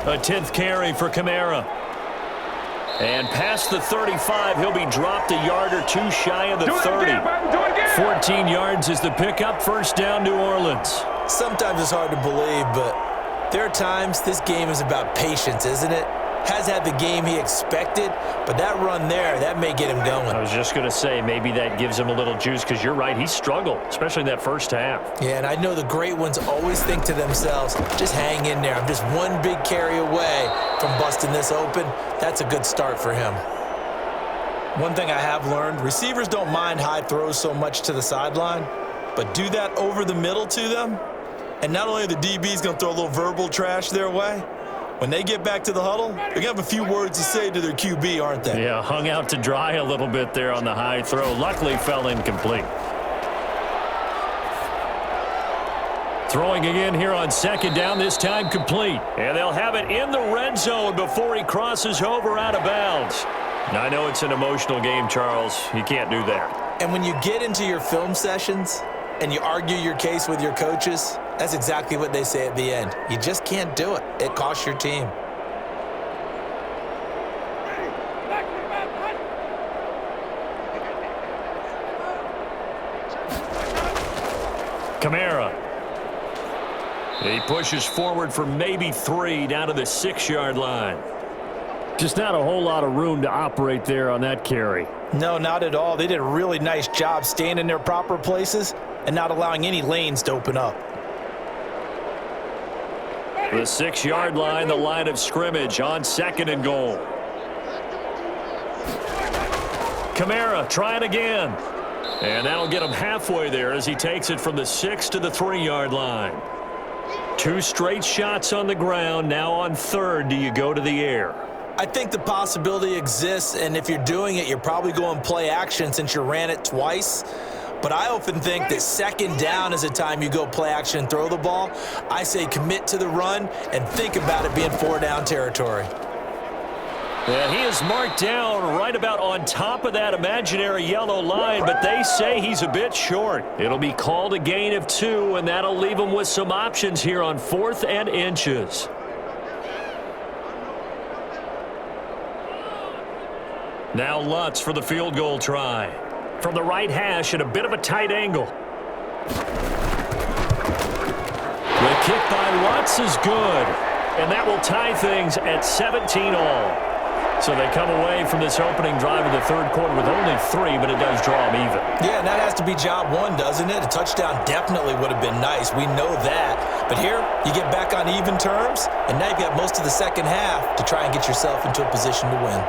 A 10th carry for Kamara. And past the 35, he'll be dropped a yard or two shy of the 30. 14 yards is the pickup. First down, New Orleans. Sometimes it's hard to believe, but there are times this game is about patience, isn't it? Has had the game he expected, but that run there, that may get him going. I was just going to say, maybe that gives him a little juice, because you're right, he struggled, especially in that first half. Yeah, and I know the great ones always think to themselves, just hang in there. I'm just one big carry away from busting this open. That's a good start for him. One thing I have learned, receivers don't mind high throws so much to the sideline, but do that over the middle to them, and not only are the DBs going to throw a little verbal trash their way, when they get back to the huddle, they're going to have a few words to say to their QB, aren't they? Yeah, hung out to dry a little bit there on the high throw. Luckily, fell incomplete. Throwing again here on 2nd down, this time complete. And they'll have it in the red zone before he crosses over out of bounds. Now, I know it's an emotional game, Charles. You can't do that. And when you get into your film sessions and you argue your case with your coaches, that's exactly what they say at the end. You just can't do it. It costs your team. Kamara. He pushes forward for maybe 3 down to the 6-yard line. Just not a whole lot of room to operate there on that carry. No, not at all. They did a really nice job staying in their proper places and not allowing any lanes to open up. The 6-yard line, the line of scrimmage on 2nd and goal. Kamara trying again. And that'll get him halfway there as he takes it from the 6 to the 3-yard line. 2 straight shots on the ground. Now on 3rd, do you go to the air? I think the possibility exists, and if you're doing it, you're probably going play action since you ran it twice. But I often think that 2nd down is a time you go play action and throw the ball. I say commit to the run and think about it being 4-down territory. Yeah, he is marked down right about on top of that imaginary yellow line, but they say he's a bit short. It'll be called a gain of 2, and that'll leave him with some options here on 4th and inches. Now Lutz for the field goal try. From the right hash at a bit of a tight angle. The kick by Lutz is good, and that will tie things at 17-all. So they come away from this opening drive of the 3rd quarter with only 3, but it does draw them even. Yeah, and that has to be job 1, doesn't it? A touchdown definitely would have been nice. We know that. But here, you get back on even terms, and now you've got most of the 2nd half to try and get yourself into a position to win.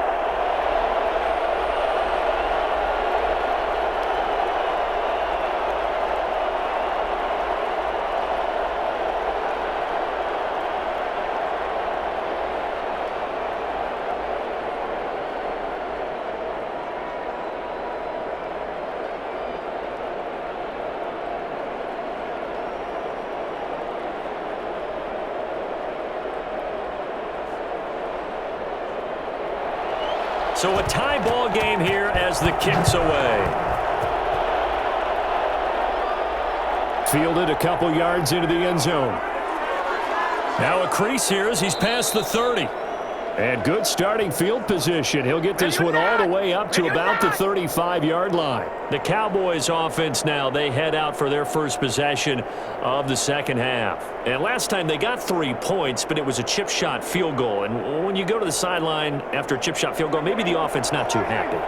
So a tie ball game here as the kick's away. Fielded a couple yards into the end zone. Now a crease here as he's past the 30. And good starting field position. He'll get this one all the way up to about the 35-yard line. The Cowboys offense now, they head out for their first possession of the 2nd half. And last time they got 3 points, but it was a chip shot field goal. And when you go to the sideline after a chip shot field goal, maybe the offense not too happy.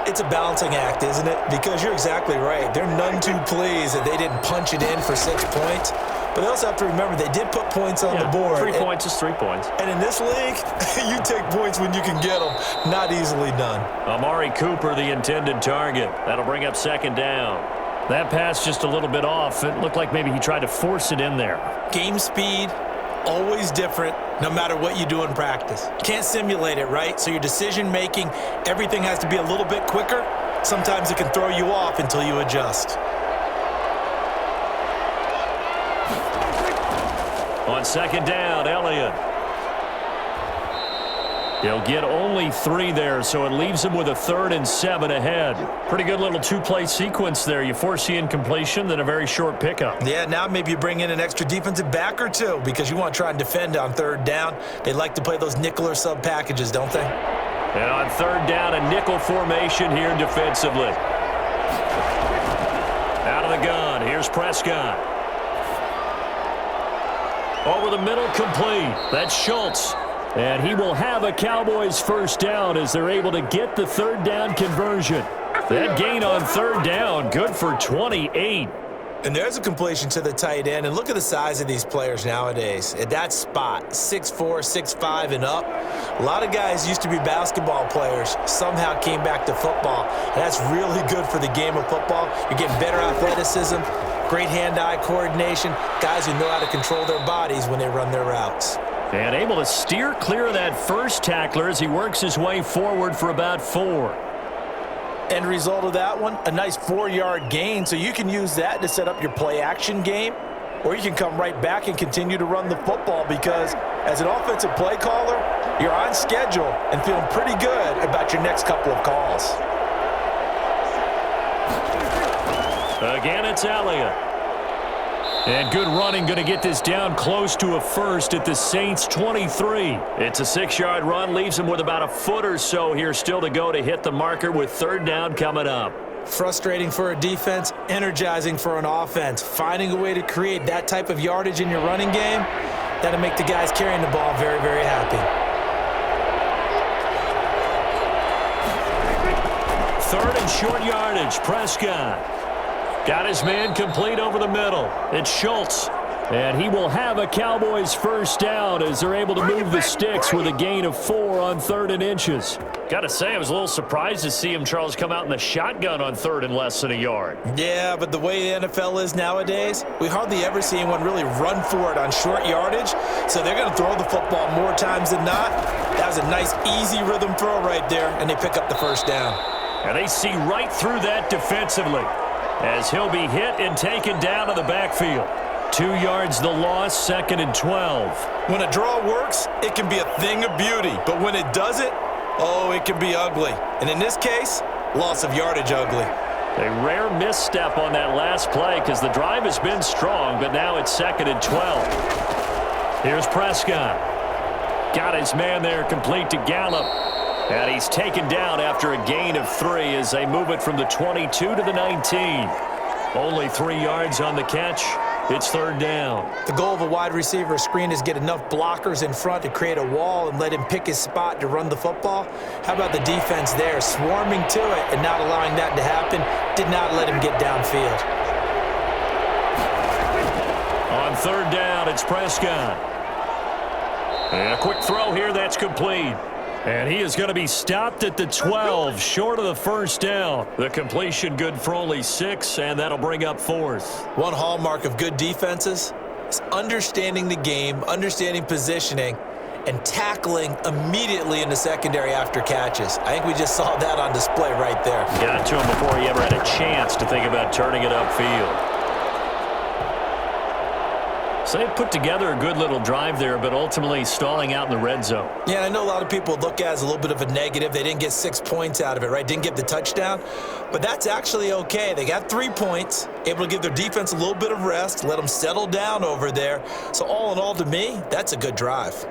It's a balancing act, isn't it? Because you're exactly right. They're none too pleased that they didn't punch it in for 6 points. But they also have to remember they did put points on the board. 3 points is 3 points. And in this league, you take points when you can get them. Not easily done. Amari Cooper, the intended target. That'll bring up second down. That pass just a little bit off. It looked like maybe he tried to force it in there. Game speed, always different, no matter what you do in practice. Can't simulate it, right? So your decision-making, everything has to be a little bit quicker. Sometimes it can throw you off until you adjust. On second down, Elliott. He'll get only 3 there, so it leaves him with a 3rd and 7 ahead. Pretty good little 2-play sequence there. You force the incompletion, then a very short pickup. Yeah, now maybe you bring in an extra defensive back or two because you want to try and defend on 3rd down. They like to play those nickel or sub packages, don't they? And on 3rd down, a nickel formation here defensively. Out of the gun, here's Prescott. Over the middle, complete. That's Schultz. And he will have a Cowboys first down as they're able to get the 3rd down conversion. That gain on 3rd down, good for 28. And there's a completion to the tight end. And look at the size of these players nowadays. At that spot, 6'4", 6'5", and up. A lot of guys used to be basketball players, somehow came back to football. And that's really good for the game of football. You're getting better athleticism, great hand-eye coordination, guys who know how to control their bodies when they run their routes. And able to steer clear of that first tackler as he works his way forward for about 4. End result of that one, a nice 4-yard gain, so you can use that to set up your play-action game, or you can come right back and continue to run the football because as an offensive play caller, you're on schedule and feeling pretty good about your next couple of calls. Again, it's Elliott. And good running, going to get this down close to a first at the Saints' 23. It's a 6-yard run, leaves him with about a foot or so here still to go to hit the marker with 3rd down coming up. Frustrating for a defense, energizing for an offense. Finding a way to create that type of yardage in your running game, that'll make the guys carrying the ball very, very happy. 3rd and short yardage, Prescott. Got his man complete over the middle. It's Schultz. And he will have a Cowboys first down as they're able to move the sticks with a gain of 4 on 3rd and inches. Got to say, I was a little surprised to see him, Charles, come out in the shotgun on 3rd and less than a yard. Yeah, but the way the NFL is nowadays, we hardly ever see anyone really run for it on short yardage. So they're going to throw the football more times than not. That was a nice, easy rhythm throw right there, and they pick up the first down. And they see right through that defensively as he'll be hit and taken down to the backfield. 2 yards the loss, 2nd and 12. When a draw works, it can be a thing of beauty. But when it doesn't, oh, it can be ugly. And in this case, loss of yardage ugly. A rare misstep on that last play because the drive has been strong, but now it's 2nd and 12. Here's Prescott. Got his man there complete to Gallup. And he's taken down after a gain of 3 as they move it from the 22 to the 19. Only 3 yards on the catch. It's 3rd down. The goal of a wide receiver screen is get enough blockers in front to create a wall and let him pick his spot to run the football. How about the defense there, swarming to it and not allowing that to happen? Did not let him get downfield. On 3rd down, it's Prescott. And a quick throw here, that's complete. And he is going to be stopped at the 12, short of the first down. The completion good for only 6, and that'll bring up 4th. One hallmark of good defenses is understanding the game, understanding positioning, and tackling immediately in the secondary after catches. I think we just saw that on display right there. Got to him before he ever had a chance to think about turning it upfield. So they put together a good little drive there, but ultimately stalling out in the red zone. Yeah, I know a lot of people look at it as a little bit of a negative. They didn't get 6 points out of it, right? Didn't get the touchdown. But that's actually okay. They got 3 points, able to give their defense a little bit of rest, let them settle down over there. So all in all, to me, that's a good drive.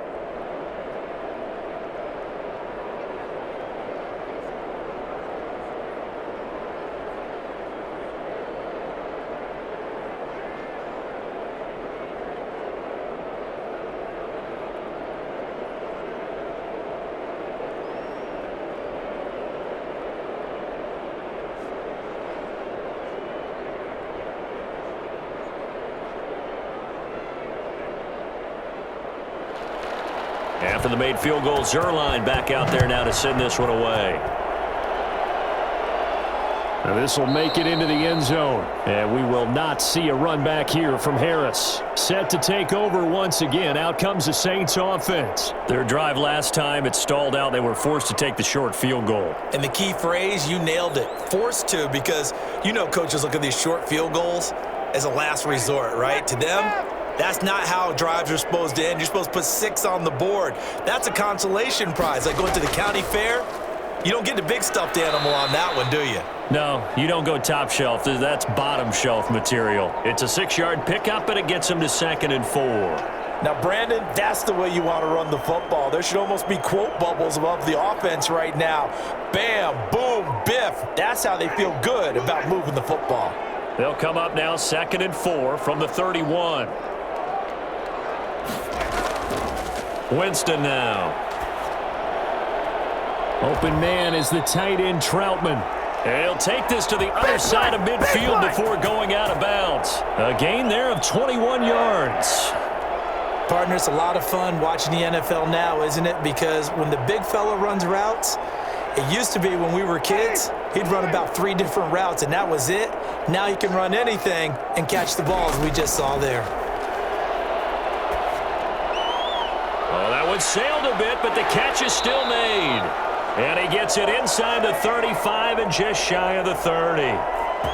after the made field goal. Zuerlein back out there now to send this one away. Now this will make it into the end zone, and we will not see a run back here from Harris. Set to take over once again. Out comes the Saints offense. Their drive last time, it stalled out. They were forced to take the short field goal. And the key phrase, you nailed it, forced to, because you know coaches look at these short field goals as a last resort, right? To them, that's not how drives are supposed to end. You're supposed to put 6 on the board. That's a consolation prize. Like going to the county fair, you don't get the big stuffed animal on that one, do you? No, you don't go top shelf. That's bottom shelf material. It's a 6-yard pickup, and it gets them to 2nd and 4. Now, Brandon, that's the way you want to run the football. There should almost be quote bubbles above the offense right now. Bam, boom, biff. That's how they feel good about moving the football. They'll come up now 2nd and 4 from the 31. Winston now. Open man is the tight end Troutman. He'll take this to the other side of midfield before going out of bounds. A gain there of 21 yards. Partner, it's a lot of fun watching the NFL now, isn't it? Because when the big fella runs routes, it used to be when we were kids, he'd run about 3 different routes, and that was it. Now he can run anything and catch the balls we just saw there. Oh, that one sailed a bit, but the catch is still made. And he gets it inside the 35 and just shy of the 30.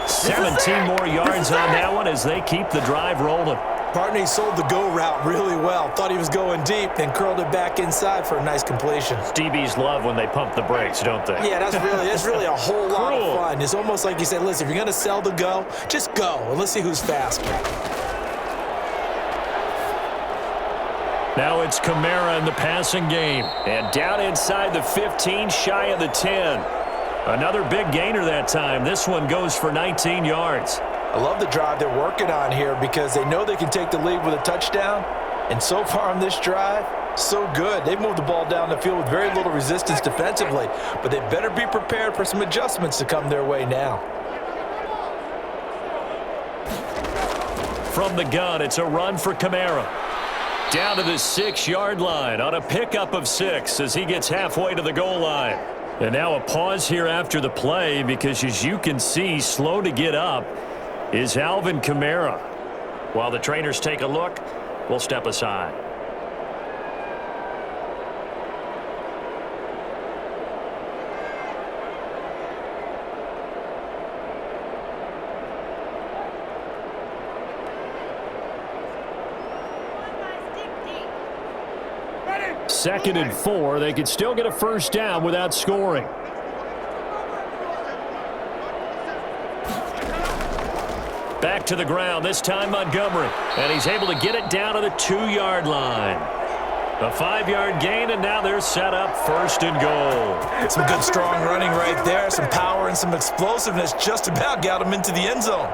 17 more yards on that one as they keep the drive rolling. Partner, he sold the go route really well. Thought he was going deep, then curled it back inside for a nice completion. DBs love when they pump the brakes, don't they? Yeah, that's really a whole lot of fun. It's almost like you said, listen, if you're going to sell the go, just go, and let's see who's faster. Now it's Kamara in the passing game. And down inside the 15, shy of the 10. Another big gainer that time. This one goes for 19 yards. I love the drive they're working on here because they know they can take the lead with a touchdown. And so far on this drive, so good. They've moved the ball down the field with very little resistance defensively. But they better be prepared for some adjustments to come their way now. From the gun, it's a run for Kamara. Down to the 6-yard line on a pickup of 6 as he gets halfway to the goal line. And now a pause here after the play because, as you can see, slow to get up is Alvin Kamara. While the trainers take a look, we'll step aside. Second and 4. They could still get a first down without scoring. Back to the ground, this time Montgomery. And he's able to get it down to the 2-yard line. A 5-yard gain, and now they're set up 1st and goal. Some good strong running right there. Some power and some explosiveness just about got him into the end zone.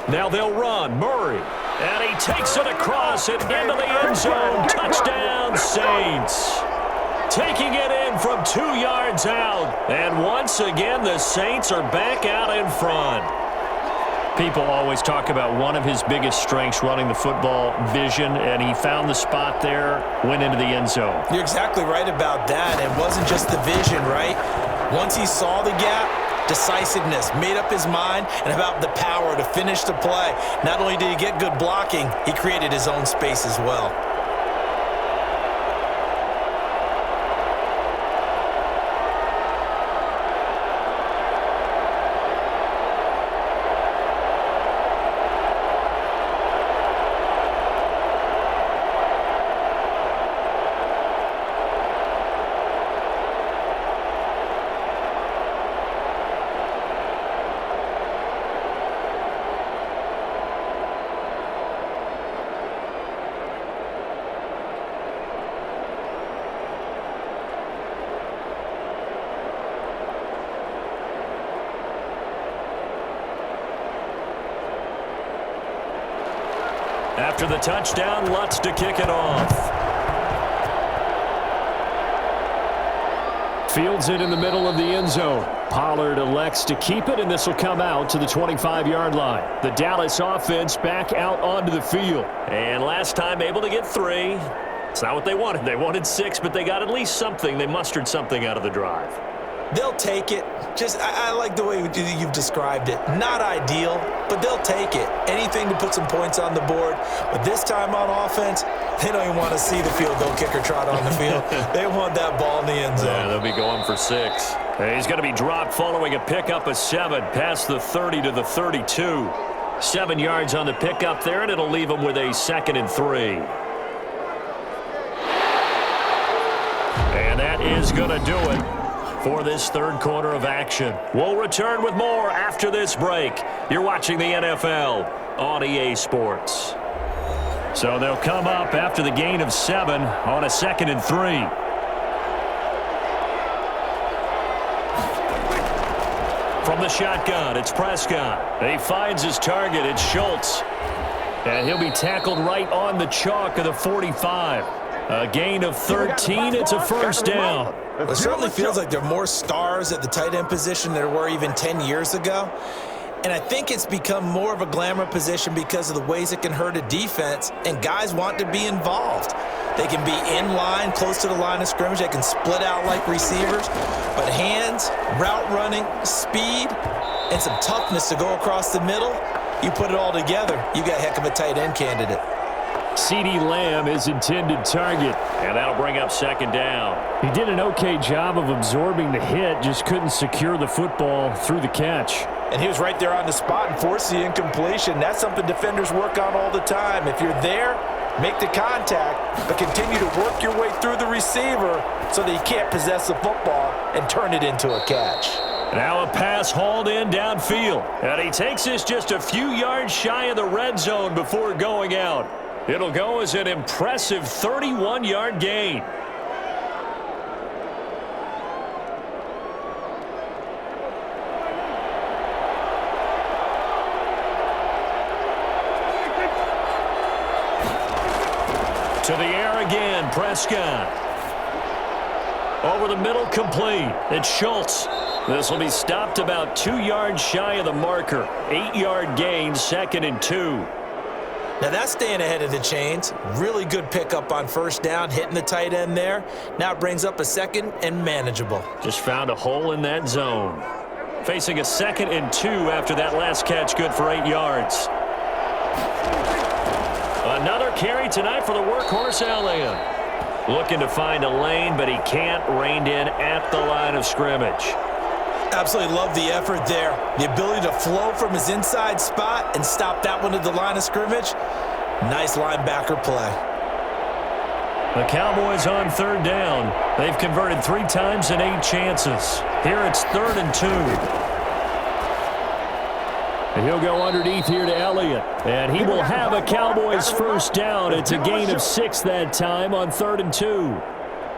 Now they'll run. Murray. And he takes it across and into the end zone. Touchdown, Saints. Taking it in from 2 yards out. And once again, the Saints are back out in front. People always talk about one of his biggest strengths running the football, vision, and he found the spot there, went into the end zone. You're exactly right about that. It wasn't just the vision, right? Once he saw the gap, decisiveness, made up his mind, and about the power to finish the play. Not only did he get good blocking, he created his own space as well. After the touchdown, Lutz to kick it off. Fields it in the middle of the end zone. Pollard elects to keep it, and this will come out to the 25-yard line. The Dallas offense back out onto the field. And last time able to get 3. It's not what they wanted. They wanted 6, but they got at least something. They mustered something out of the drive. They'll take it. I like the way you've described it. Not ideal, but they'll take it. Anything to put some points on the board. But this time on offense, they don't even want to see the field goal kicker trot on the field. They want that ball in the end zone. Yeah, they'll be going for 6. He's going to be dropped following a pickup of 7 past the 30 to the 32. 7 yards on the pickup there, and it'll leave him with a 2nd and 3. And that is going to do it for this third quarter of action. We'll return with more after this break. You're watching the NFL on EA Sports. So they'll come up after the gain of 7 on a 2nd and 3. From the shotgun, it's Prescott. He finds his target. It's Schultz. And he'll be tackled right on the chalk of the 45. A gain of 13. It's a first down. It certainly feels like there are more stars at the tight end position than there were even 10 years ago. And I think it's become more of a glamour position because of the ways it can hurt a defense, and guys want to be involved. They can be in line, close to the line of scrimmage. They can split out like receivers. But hands, route running, speed, and some toughness to go across the middle, you put it all together, you got a heck of a tight end candidate. CeeDee Lamb is intended target. And that'll bring up 2nd down. He did an okay job of absorbing the hit, just couldn't secure the football through the catch. And he was right there on the spot and forced the incompletion. That's something defenders work on all the time. If you're there, make the contact, but continue to work your way through the receiver so that he can't possess the football and turn it into a catch. Now a pass hauled in downfield. And he takes this just a few yards shy of the red zone before going out. It'll go as an impressive 31-yard gain. To the air again, Prescott. Over the middle, complete. It's Schultz. This will be stopped about 2 yards shy of the marker. 8-yard gain, 2nd and 2. Now that's staying ahead of the chains. Really good pickup on first down, hitting the tight end there. Now it brings up a 2nd and manageable. Just found a hole in that zone. Facing a 2nd and 2 after that last catch, good for 8 yards. Another carry tonight for the workhorse Elliott. Looking to find a lane, but he can't. Reined in at the line of scrimmage. Absolutely love the effort there. The ability to flow from his inside spot and stop that one at the line of scrimmage. Nice linebacker play. The Cowboys on 3rd down. They've converted 3 times in 8 chances. Here it's 3rd and 2. And he'll go underneath here to Elliott. And he will have a Cowboys first down. It's a gain of 6 that time on 3rd and 2.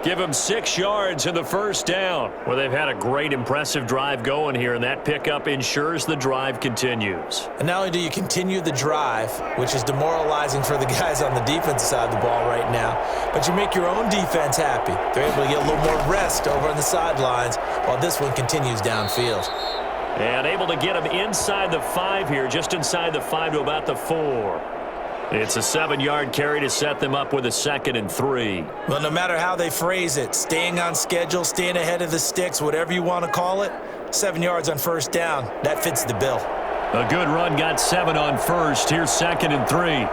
Give him 6 yards in the first down. Well, they've had a great, impressive drive going here, and that pickup ensures the drive continues. And not only do you continue the drive, which is demoralizing for the guys on the defensive side of the ball right now, but you make your own defense happy. They're able to get a little more rest over on the sidelines while this one continues downfield. And able to get him inside the 5 here, just inside the 5 to about the 4. It's a 7-yard carry to set them up with a 2nd and 3. Well, no matter how they phrase it, staying on schedule, staying ahead of the sticks, whatever you want to call it, 7 yards on first down, that fits the bill. A good run got 7 on first. Here's 2nd and 3.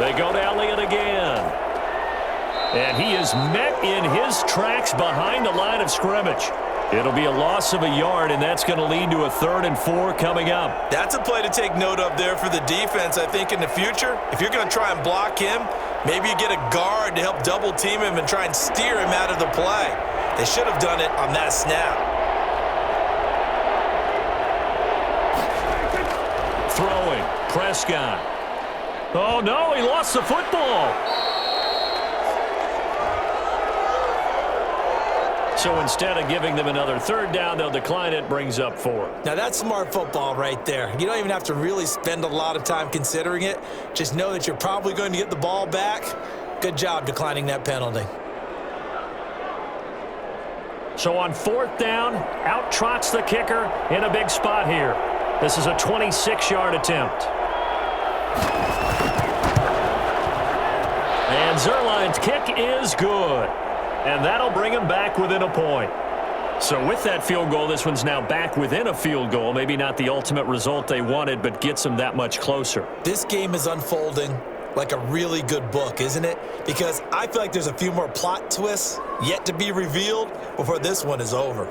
They go to Elliott again. And he is met in his tracks behind the line of scrimmage. It'll be a loss of a yard, and that's going to lead to a 3rd and 4 coming up. That's a play to take note of there for the defense, I think, in the future. If you're going to try and block him, maybe you get a guard to help double team him and try and steer him out of the play. They should have done it on that snap. Throwing, Prescott. Oh, no, he lost the football. So instead of giving them another 3rd down, they'll decline it, brings up 4. Now that's smart football right there. You don't even have to really spend a lot of time considering it. Just know that you're probably going to get the ball back. Good job declining that penalty. So on 4th down, out trots the kicker in a big spot here. This is a 26-yard attempt. And Zuerlein's kick is good. And that'll bring him back within a point. So with that field goal, this one's now back within a field goal. Maybe not the ultimate result they wanted, but gets them that much closer. This game is unfolding like a really good book, isn't it? Because I feel like there's a few more plot twists yet to be revealed before this one is over.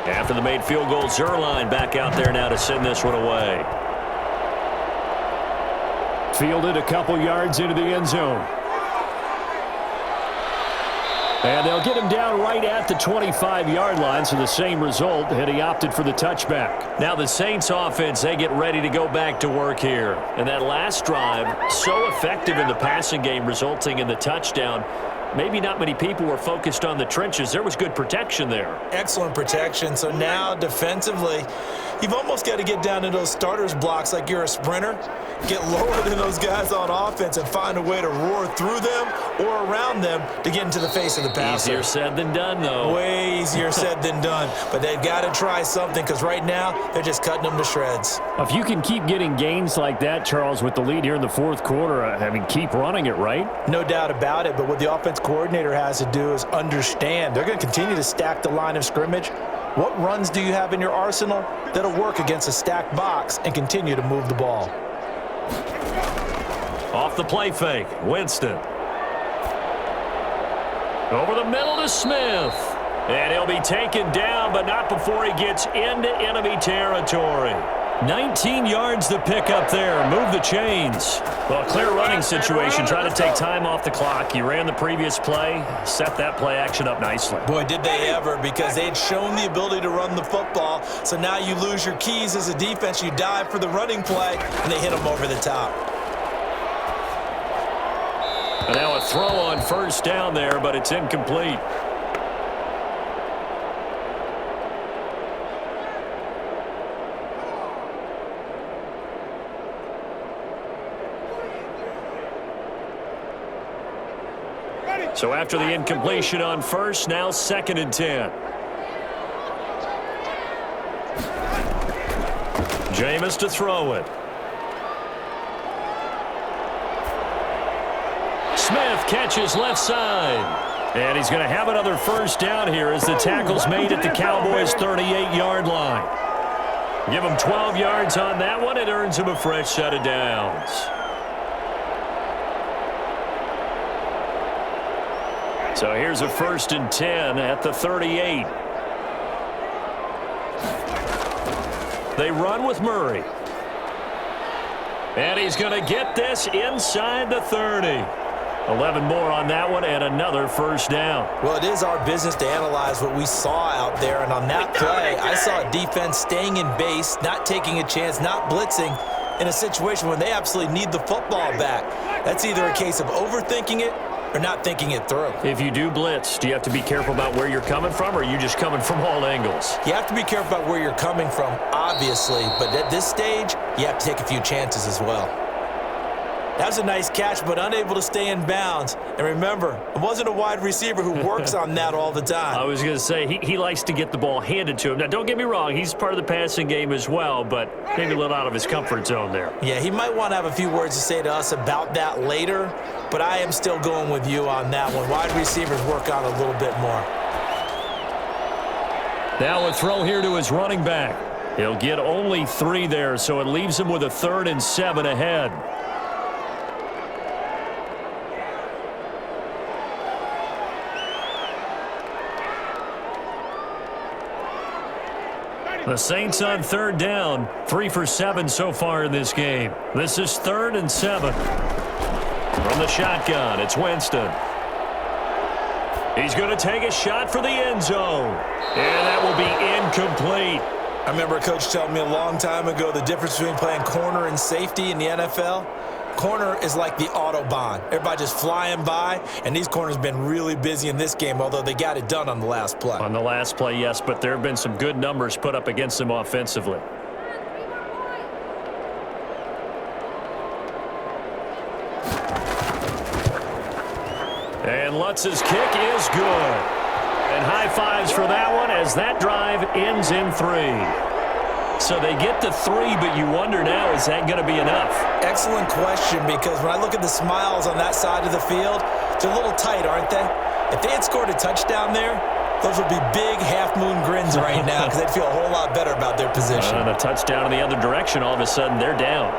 After the made field goal, Zuerlein back out there now to send this one away. Fielded a couple yards into the end zone. And they'll get him down right at the 25-yard line, so the same result had he opted for the touchback. Now the Saints offense, they get ready to go back to work here. And that last drive, so effective in the passing game, resulting in the touchdown. Maybe not many people were focused on the trenches. There was good protection there. Excellent protection. So now defensively, you've almost got to get down to those starters blocks like you're a sprinter. Get lower than those guys on offense and find a way to roar through them or around them to get into the face of the passer. Easier said than done, though. Way easier said than done. But they've got to try something because right now they're just cutting them to shreds. If you can keep getting gains like that, Charles, with the lead here in the fourth quarter, I mean, keep running it, right? No doubt about it. But what the offense coordinator has to do is understand they're going to continue to stack the line of scrimmage. What runs do you have in your arsenal that'll work against a stacked box and continue to move the ball? Off the play fake, Winston. Over the middle to Smith. And he'll be taken down, but not before he gets into enemy territory. 19 yards to pick up there. Move the chains. Well, clear running situation. Try to take time off the clock. You ran the previous play. Set that play action up nicely. Boy, did they ever, because they had shown the ability to run the football. So now you lose your keys as a defense. You dive for the running play, and they hit them over the top. And now a throw on first down there, but it's incomplete. So after the incompletion on first, now 2nd and 10. Jameis to throw it. Smith catches left side. And he's going to have another first down here as the tackle's made at the Cowboys' 38-yard line. Give him 12 yards on that one. It earns him a fresh set of downs. So here's a 1st and 10 at the 38. They run with Murray. And he's going to get this inside the 30. 11 more on that one and another first down. Well, it is our business to analyze what we saw out there. And on that play, I saw a defense staying in base, not taking a chance, not blitzing in a situation when they absolutely need the football back. That's either a case of overthinking it or not thinking it through. If you do blitz, do you have to be careful about where you're coming from, or are you just coming from all angles? You have to be careful about where you're coming from, obviously, but at this stage, you have to take a few chances as well. That was a nice catch, but unable to stay in bounds. And remember, it wasn't a wide receiver who works on that all the time. I was going to say, he likes to get the ball handed to him. Now, don't get me wrong, he's part of the passing game as well, but maybe a little out of his comfort zone there. Yeah, he might want to have a few words to say to us about that later, but I am still going with you on that one. Wide receivers work on a little bit more. Now a throw here to his running back. He'll get only 3 there, so it leaves him with a 3rd and 7 ahead. The Saints on 3rd down, 3 for 7 so far in this game. This is 3rd and 7. From the shotgun, it's Winston. He's going to take a shot for the end zone. And that will be incomplete. I remember a coach telling me a long time ago the difference between playing corner and safety in the NFL. Corner is like the Autobahn. Everybody just flying by, and these corners have been really busy in this game, although they got it done on the last play. On the last play, yes, but there have been some good numbers put up against them offensively. And Lutz's kick is good. And high fives for that one as that drive ends in 3. So they get to 3, but you wonder now, is that going to be enough? Excellent question, because when I look at the smiles on that side of the field, they're a little tight, aren't they? If they had scored a touchdown there, those would be big half-moon grins right now because they'd feel a whole lot better about their position. And a touchdown in the other direction, all of a sudden they're down.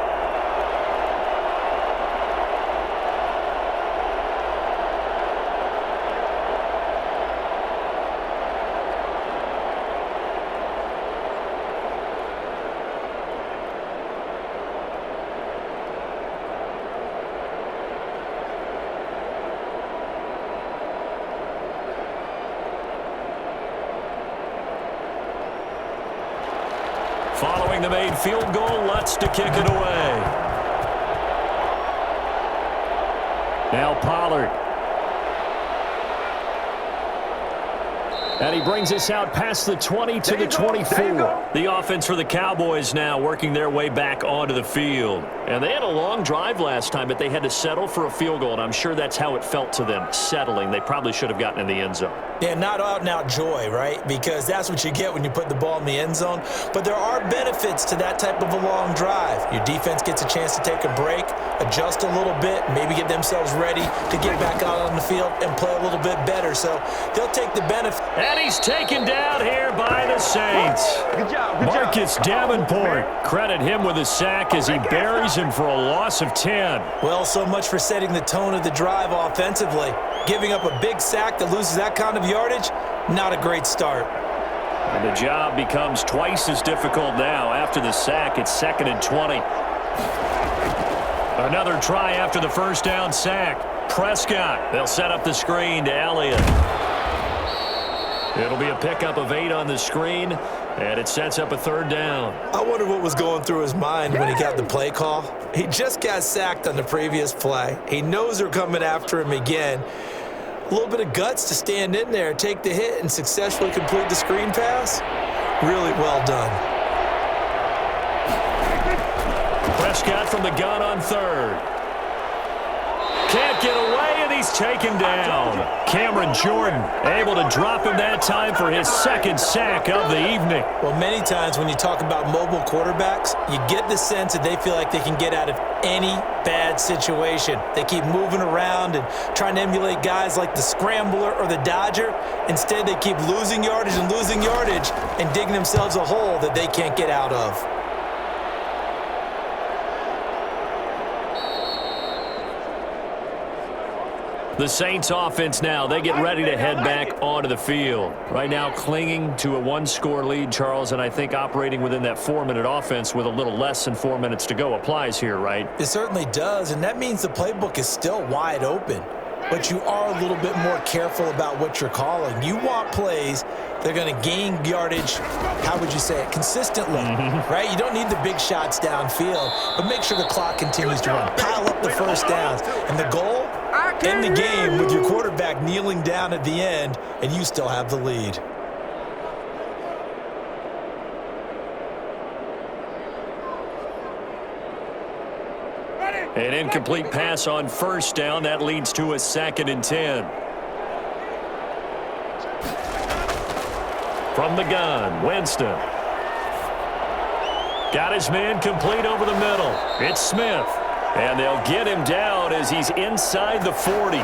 Following the made field goal, Lutz to kick it away. Now Pollard. And he brings us out past the 20 to the 24. The offense for the Cowboys now working their way back onto the field. And they had a long drive last time, but they had to settle for a field goal, and I'm sure that's how it felt to them, settling. They probably should have gotten in the end zone. Yeah, not out-and-out joy, right? Because that's what you get when you put the ball in the end zone. But there are benefits to that type of a long drive. Your defense gets a chance to take a break, adjust a little bit, maybe get themselves ready to get back out on the field and play a little bit better. So they'll take the benefit. And he's taken down here by the Saints. Good job. Marcus Davenport. Credit him with a sack as he buries him for a loss of 10. Well, so much for setting the tone of the drive offensively. Giving up a big sack that loses that kind of yardage, not a great start. And the job becomes twice as difficult now. After the sack, it's 2nd and 20. Another try after the first down sack. Prescott. They'll set up the screen to Elliott. It'll be a pickup of 8 on the screen, and it sets up a 3rd down. I wonder what was going through his mind when he got the play call. He just got sacked on the previous play. He knows they're coming after him again. A little bit of guts to stand in there, take the hit, and successfully complete the screen pass. Really well done. Prescott from the gun on 3rd. Can't get away, and he's taken down. Cameron Jordan able to drop him that time for his 2nd sack of the evening. Well, many times when you talk about mobile quarterbacks, you get the sense that they feel like they can get out of any bad situation. They keep moving around and trying to emulate guys like the Scrambler or the Dodger. Instead, they keep losing yardage and digging themselves a hole that they can't get out of. The Saints offense now, they get ready to head back onto the field. Right now clinging to a 1-score lead, Charles, and I think operating within that 4-minute offense with a little less than 4 minutes to go applies here, right? It certainly does, and that means the playbook is still wide open. But you are a little bit more careful about what you're calling. You want plays that are going to gain yardage, how would you say it, consistently, right? You don't need the big shots downfield, but make sure the clock continues to run. Pile up the first downs. And the goal, end the game with your quarterback kneeling down at the end, and you still have the lead. An incomplete pass on 1st down. That leads to a 2nd and 10. From the gun, Winston. Got his man complete over the middle. It's Smith. And they'll get him down as he's inside the 40.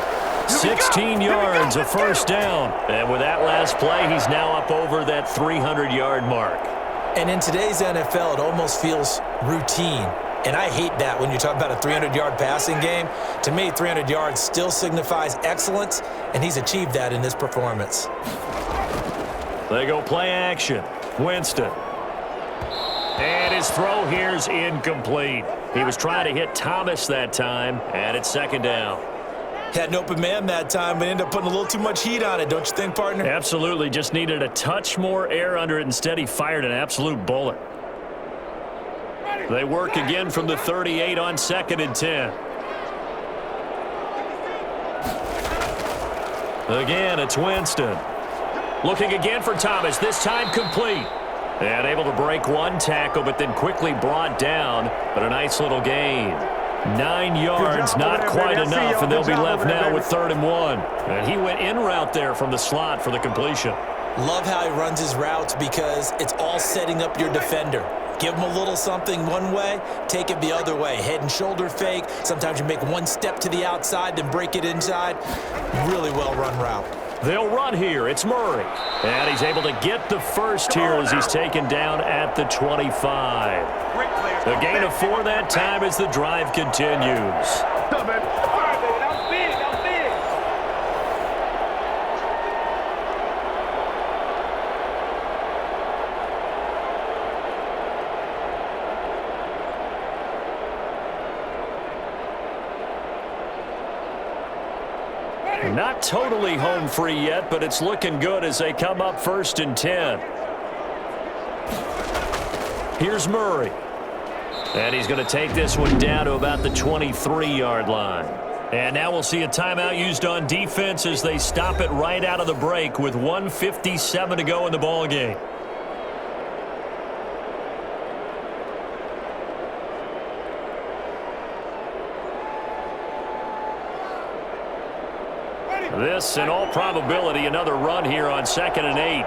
16 yards, a 1st down. And with that last play, he's now up over that 300-yard mark. And in today's NFL, it almost feels routine. And I hate that when you talk about a 300-yard passing game. To me, 300 yards still signifies excellence, and he's achieved that in this performance. They go play action. Winston. And his throw here's incomplete. He was trying to hit Thomas that time, and it's 2nd down. Had an open man that time, but ended up putting a little too much heat on it, don't you think, partner? Absolutely. Just needed a touch more air under it. Instead, he fired an absolute bullet. They work again from the 38 on 2nd and 10. Again, it's Winston. Looking again for Thomas, this time complete. And able to break one tackle, but then quickly brought down. But a nice little gain. 9 yards, not quite enough, and they'll be left now with 3rd and 1. And he went in route there from the slot for the completion. Love how he runs his routes because it's all setting up your defender. Give him a little something one way, take it the other way. Head and shoulder fake. Sometimes you make one step to the outside, then break it inside. Really well-run route. They'll run here. It's Murray. And he's able to get the first here as he's taken down at the 25. A gain of 4 that time as the drive continues. Not totally home free yet, but it's looking good as they come up 1st and 10. Here's Murray. And he's going to take this one down to about the 23-yard line. And now we'll see a timeout used on defense as they stop it right out of the break with 1:57 to go in the ballgame. This, in all probability, another run here on 2nd and 8.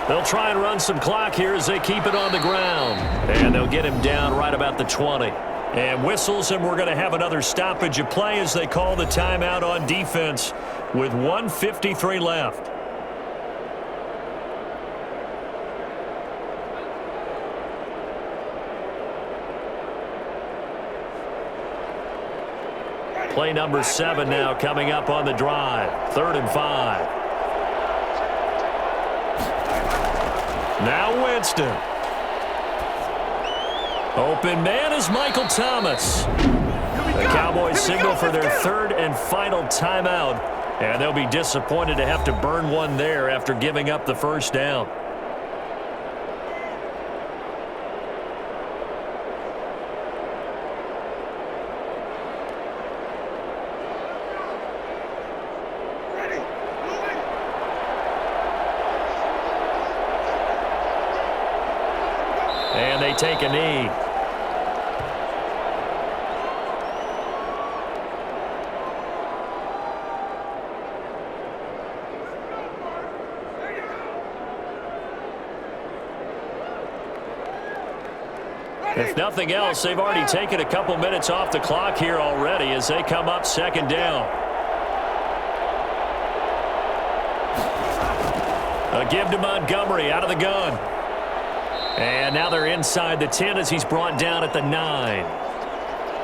They'll try and run some clock here as they keep it on the ground. And they'll get him down right about the 20. And whistles, and we're going to have another stoppage of play as they call the timeout on defense with 1:53 left. Play number 7 now coming up on the drive. 3rd and 5. Now Winston. Open man is Michael Thomas. The Cowboys signal for their 3rd and final timeout. And they'll be disappointed to have to burn one there after giving up the first down. And they take a knee. If nothing else, they've already taken a couple minutes off the clock here already as they come up 2nd down. A give to Montgomery out of the gun. And now they're inside the 10 as he's brought down at the 9.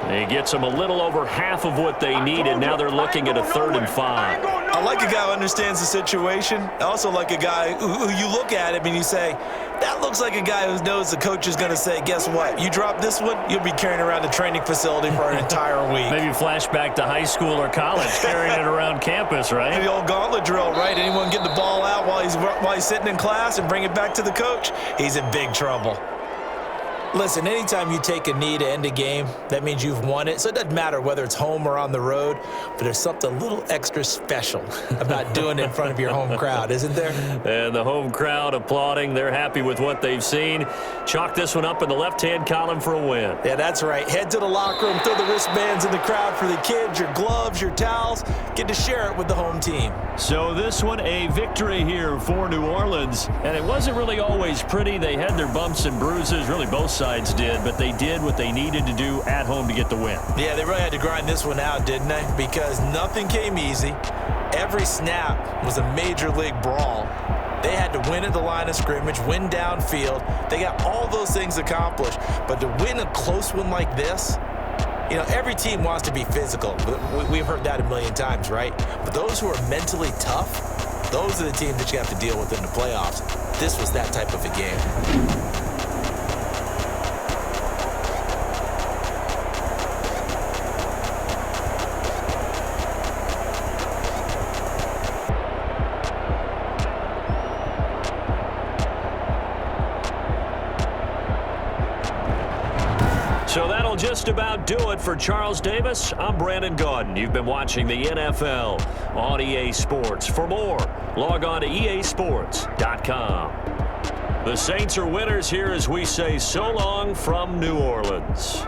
He gets them a little over half of what they needed. Now they're looking at a 3rd and 5. I like a guy who understands the situation. I also like a guy who you look at him and you say, that looks like a guy who knows the coach is going to say, guess what? You drop this one, you'll be carrying around the training facility for an entire week. Maybe flashback to high school or college, carrying it around campus, right? Maybe the old gauntlet drill, right? Anyone get the ball out while he's sitting in class and bring it back to the coach? He's in big trouble. Listen, anytime you take a knee to end a game, that means you've won it. So it doesn't matter whether it's home or on the road, but there's something a little extra special about doing it in front of your home crowd, isn't there? And the home crowd applauding. They're happy with what they've seen. Chalk this one up in the left-hand column for a win. Yeah, that's right. Head to the locker room, throw the wristbands in the crowd for the kids, your gloves, your towels. Get to share it with the home team. So this one, a victory here for New Orleans. And it wasn't really always pretty. They had their bumps and bruises, really both sides did, but they did what they needed to do at home to get the win. Yeah, they really had to grind this one out, didn't they? Because nothing came easy. Every snap was a major league brawl. They had to win at the line of scrimmage, win downfield. They got all those things accomplished. But to win a close one like this, you know, every team wants to be physical. We've heard that a million times, right? But those who are mentally tough, those are the teams that you have to deal with in the playoffs. This was that type of a game. So that'll just about do it for Charles Davis. I'm Brandon Gaudin. You've been watching the NFL on EA Sports. For more, log on to easports.com. The Saints are winners here as we say so long from New Orleans.